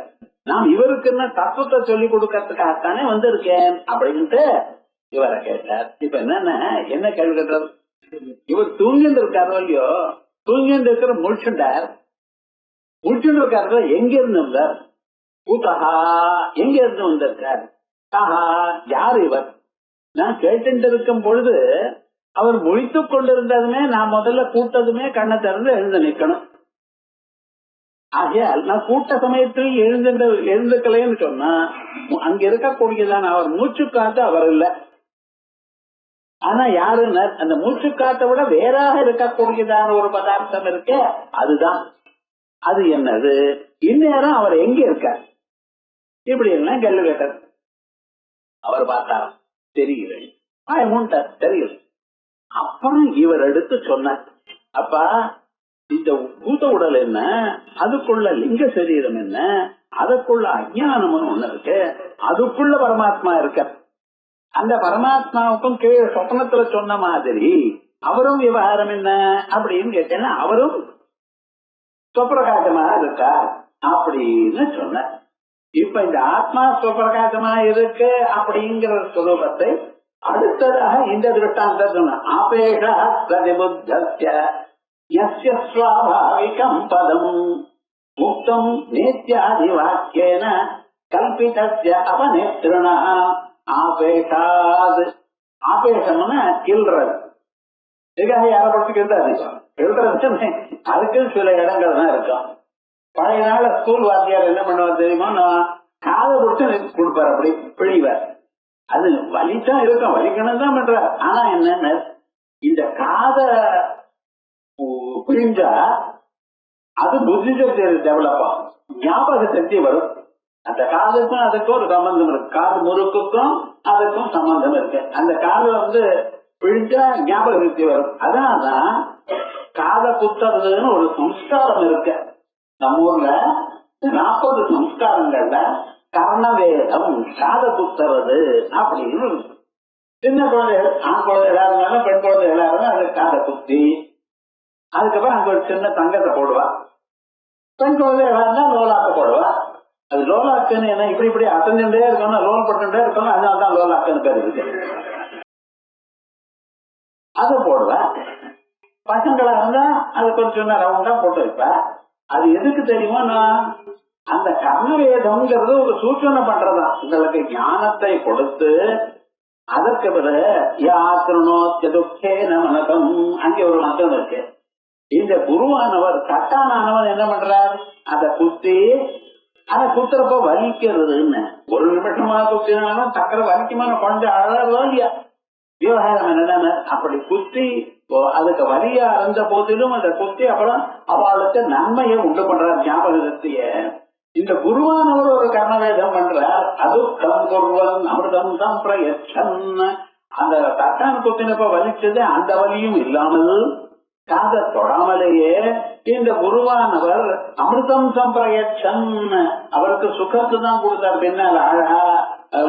B: நாம் இவருக்கு என்ன தத்துவத்தை சொல்லி கொடுக்கறதுக்காகத்தானே வந்திருக்கேன் அப்படின்ட்டு இவரை கேட்டார். இப்ப என்ன கேள்வி கேட்டார், இவர் தூங்கிட்டு இருக்காரோ இல்லையோ, தூங்கிட்டு இருக்கிற முழிச்சுட்டார். முழிச்சுட்டு இருக்காரு எங்க இருந்து வந்தார்? கூத்தஹா, எங்க இருந்து வந்திருக்கார்? ஆஹா, யார் இவர்? நான் கேட்டு இருக்கும் பொழுது அவர் முழித்துக் கொண்டிருந்ததுமே நான் முதல்ல கூட்டதுமே கண்ணை திறந்து எழுந்து நிக்கணும். ஆகையால் நான் கூட்ட சமயத்தில் எழுந்துக்கலைன்னு சொன்னா அங்க இருக்கக்கூடியதான அவர் மூச்சு காத்து அவர் இல்ல. ஆனா யாருன்னா அந்த மூச்சு காத்தை விட வேறாக இருக்கக்கூடியதான ஒரு பதார்த்தம் இருக்க, அதுதான். அது என்னது? இந்நேரம் அவர் எங்க இருக்கார்? இப்படி எல்லாம் கேள்வி கேட்டார். அவர் பார்த்தார், தெரியல. தெரியல. அப்புறம் இவர் எடுத்து சொன்னார், அப்பா இந்த பூத உடல் என்ன, அதுக்குள்ள லிங்க சரீரம் என்ன, அதுக்குள்ள அஞ்ஞானம்னு ஒண்ணு இருக்கு, அதுக்குள்ள பரமாத்மா இருக்க. அந்த பரமாத்மாவுக்கும் கீழே சொப்னத்துல சொன்ன மாதிரி அவரும் விவகாரம் என்ன அப்படின்னு கேட்டேன்னா அவரும் சுவப்பிரகாசமா இருக்கா அப்படின்னு சொன்ன. இப்ப இந்த ஆத்மா சுவப்பிரகாசமா இருக்கு அப்படிங்கிற சுரூபத்தை அடுத்ததாக இந்த திருஷ்டாந்த சொன்ன ஆபேஷா பிரதிபுத்தஸ்ய யஸ்ய ஸ்வாபாவிகம் பதம் முக்தம் நேத்யாதி வாக்கியேன கல்பிதஸ்ய அபநேத்ருணா ஆபேஷாத். ஆபேஷம்னா கில்றது. இதுக்காக யாரை படுத்து கிள்றாது? கிள்றது அதுக்கு சில இடங்கள் தான் இருக்கும். பழைய நாள் ஸ்கூல் வாத்தியார் என்ன பண்ணுவார் தெரியுமா? நான் காதை பிடிச்சு கொடுப்பார், அப்படி பிழிவார். அது வலிதான் இருக்கும், வலிக்கணும் தான் பண்றார். ஆனா என்னன்னு இந்த காதை பிழிஞ்சா அது புத்தி சக்தி டெவலப் ஆகும், ஞாபக சக்தி வரும். அந்த காதுக்கும் அதுக்கும் ஒரு சம்பந்தம் இருக்கு. காது முறுக்குக்கும் அதுக்கும் சம்பந்தம் இருக்கு. அந்த காதை பிழிஞ்சா ஞாபக சக்தி வரும். அதான் காதை குத்துறதுன்னு ஒரு சம்ஸ்காரம் இருக்கு. நம்ம ஊர்ல 40 சம்ஸ்காரங்கள்ல கர்ணவேதம் காதை குத்துறது அப்படின்னு சின்ன குழந்தைகள், ஆண் குழந்தைகளா இருந்தாலும் பெண் குழந்தைகளா இருந்தாலும் அது காதை குத்தி அதுக்கப்புறம் அங்க ஒரு சின்ன தங்கத்தை போடுவா. பெண் குழந்தைகளா இருந்தா லோலாக்க போடுவா. அது லோலாக்குன்னு என்ன இப்படி இப்படி அசைஞ்சுட்டே இருக்கணும், லோல் பட்டுட்டே இருக்கணும், அதனால்தான் லோலாக்குன்னு பேர் இருக்கு. அதை போடுவா. பசங்களா இருந்தா அது கொஞ்சம் ரவுண்டா போட்டு வைப்பா. அது எதுக்கு தெரியுமா? அந்த கர்ணவேதம்ங்கிறது ஒரு சூச்சனை பண்றதா, உங்களுக்கு ஞானத்தை கொடுத்து அதற்கு பிறகு மனதம் அங்கே ஒரு மதம் இருக்கு. இந்த குருவானவர் கட்டானவர் என்ன பண்றார்? அதை குத்தி அதை குத்துறப்ப வலிக்கிறதுன்னு ஒரு நிமிஷமா குத்தினாலும் டக்கரை வலிக்குமான கொஞ்சம் அழகோ இல்லையா? விவகாரம் என்னன்னா அப்படி குத்தி அதுக்கு வலியா இருந்த போதிலும் அதை குத்தி அப்புறம் அவளுக்கு நன்மையை உண்டு பண்றார், ஞாபக சக்திய. இந்த குருவானவர் ஒரு கர்ணவேதம் பண்றார். அதுக்கம் குருவன் அமிர்தம் சம்பிரயச்சன். அந்த தட்டான் குத்தினப்ப வலிச்சது அந்த வலியும் இல்லாமல் காதை தொடாமலேயே இந்த குருவானவர் அமிர்தம் சம்பிரயச்சன் அவருக்கு சுகத்து தான் கொடுத்தார். பின்னால் அழகா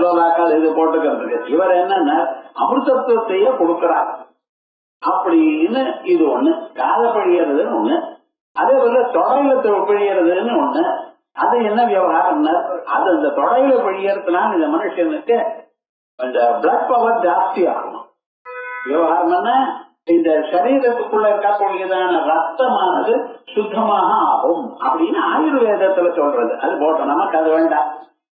B: லோலாக்கால் இது போட்டுக்கிறதுக்கு இவர் என்னன்னா அமிர்தத்துவத்தையே கொடுக்கிறார் அப்படின்னு. இது ஒண்ணு காதை பழியறதுன்னு ஒண்ணு. அதே போல தொடையில பிழியறதுன்னு ஒண்ணு. அது என்ன விவகாரம்? அது இந்த தொடையில பிழியறதுனால இந்த மனுஷனுக்கு இந்த பிளட் பவர் ஜாஸ்தி ஆகும். விவகாரம்னா இந்த சரீரத்துக்குள்ள இருக்கக்கூடியதான ரத்தமானது சுத்தமாக ஆகும் அப்படின்னு ஆயுர்வேதத்துல சொல்றது. அது போட்டோம், நமக்கு அது வேண்டாம்.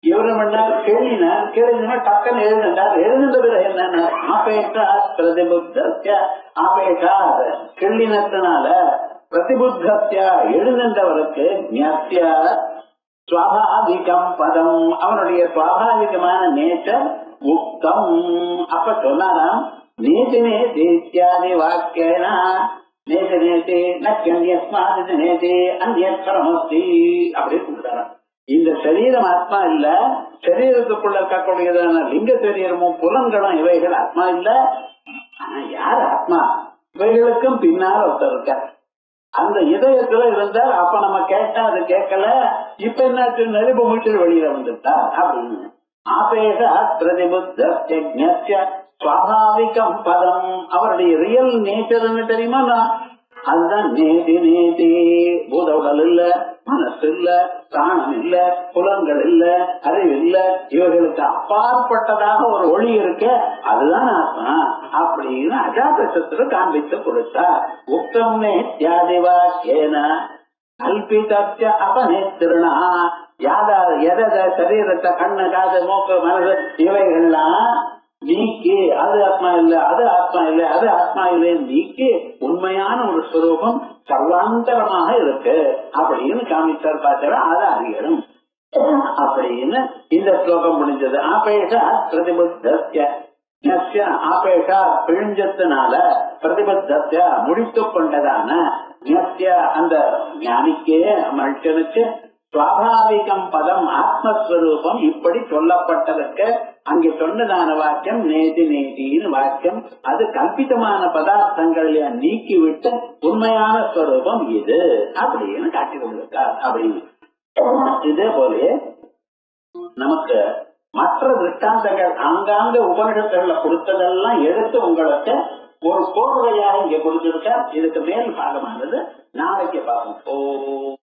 B: இவரு பண்ணார் கேள்வினார், கேள்வினா டக்குன்னு எழுதினார். எழுதுன்ற பிறகு என்னன்னா ஆபேஷா பிரதிபுத்திய ஆபேஷா கேள்வினத்தினால பிரதிபுத்திய எழுதுன்றவருக்கு ஞாத்திய சுவாபாவிகம் பதம் அவனுடைய சுவாபாவிகமான நேச்சர் முக்தம். அப்ப சொன்னாராம் நேதி நேதி இத்தியாதி வாக்கியனா நேதி நேதி நன்யஸ்மாதி நேதி அந்நியஸ்வரமஸ்தி அப்படின்னு சொல்றாராம். இந்த சரீரம் ஆத்மா இல்ல, சரீரத்துக்குள்ள இருக்கக்கூடியதான லிங்க சரீரமும் புலன்களும் இவைகள் ஆத்மா இல்ல. ஆனா யார் ஆத்மா? இவைகளுக்கும் பின்னால் ஒருத்தர் இருக்க. அந்த இதயத்துல இருந்தால் அப்ப நம்ம கேட்டா அது கேட்கல. இப்ப என்னாச்சு? நெருப்பு மூச்சு வெளியில வந்துட்டா அப்படின்னு. ஆபேஷ பிரதிபுத்திய சுவாபாவிகம் பதம் அவருடைய ரியல் நேச்சர்ன்னு தெரியுமா? அதுதான் நேதி நேதி. பூத உடல் இல்ல, மனசு இல்ல, பிராணம் இல்ல, புலன்கள் இல்ல, அறிவு இல்ல, இவர்களுக்கு அப்பாற்பட்டதாக ஒரு ஒளி இருக்கு, அதுதான் ஆத்மா அப்படின்னு அஜாதசத்துல காண்பித்து கொடுத்தார். உத்தம் நேத்யாதிவா ஏன கல்பிதத்ய அபநேத்திருணா. எத சரீரத்தை, கண்ணு, காது, மூக்கு, மனது இவைகள்லாம் நீக்கி அது ஆத்மா இல்ல, அது ஆத்மா இல்ல, அது ஆத்மா இல்லைன்னு நீக்கி உண்மையான ஒரு ஸ்வரூபம் சர்வாந்தரமாக இருக்கு அப்படின்னு காமிச்சார். பார்த்தா அதை அறியணும் அப்படின்னு இந்த ஸ்லோகம் முடிஞ்சது. ஆபேஷா பிரதிபுத்திய ஆபேஷா பிழிஞ்சத்தினால, பிரதிபத்திய முடித்து கொண்டதான அந்த ஞானிக்கே மனுஷனுக்கு சுவாபாவிகம் பதம் ஆத்மஸ்வரூபம் இப்படி சொல்லப்பட்டதற்கு அங்கே சொன்னதான வாக்கியம் நேதி நேதின்னு வாக்கியம். அது கல்பிதமான பதார்த்தங்களை நீக்கிவிட்டு உண்மையான ஸ்வரூபம் இது அப்படின்னு காட்டி கொண்டிருக்கார் அப்படின்னு. இதே போல நமக்கு மற்ற திருஷ்டாந்தங்கள் ஆங்காங்க உபனிஷத்துகள்ல கொடுத்ததெல்லாம் எடுத்து உங்களுக்கு ஒரு கோர்வையாக இங்க கொடுத்திருக்கார். இதுக்கு மேல் பாகமானது நாளைக்கு பார்ப்போம். ஓ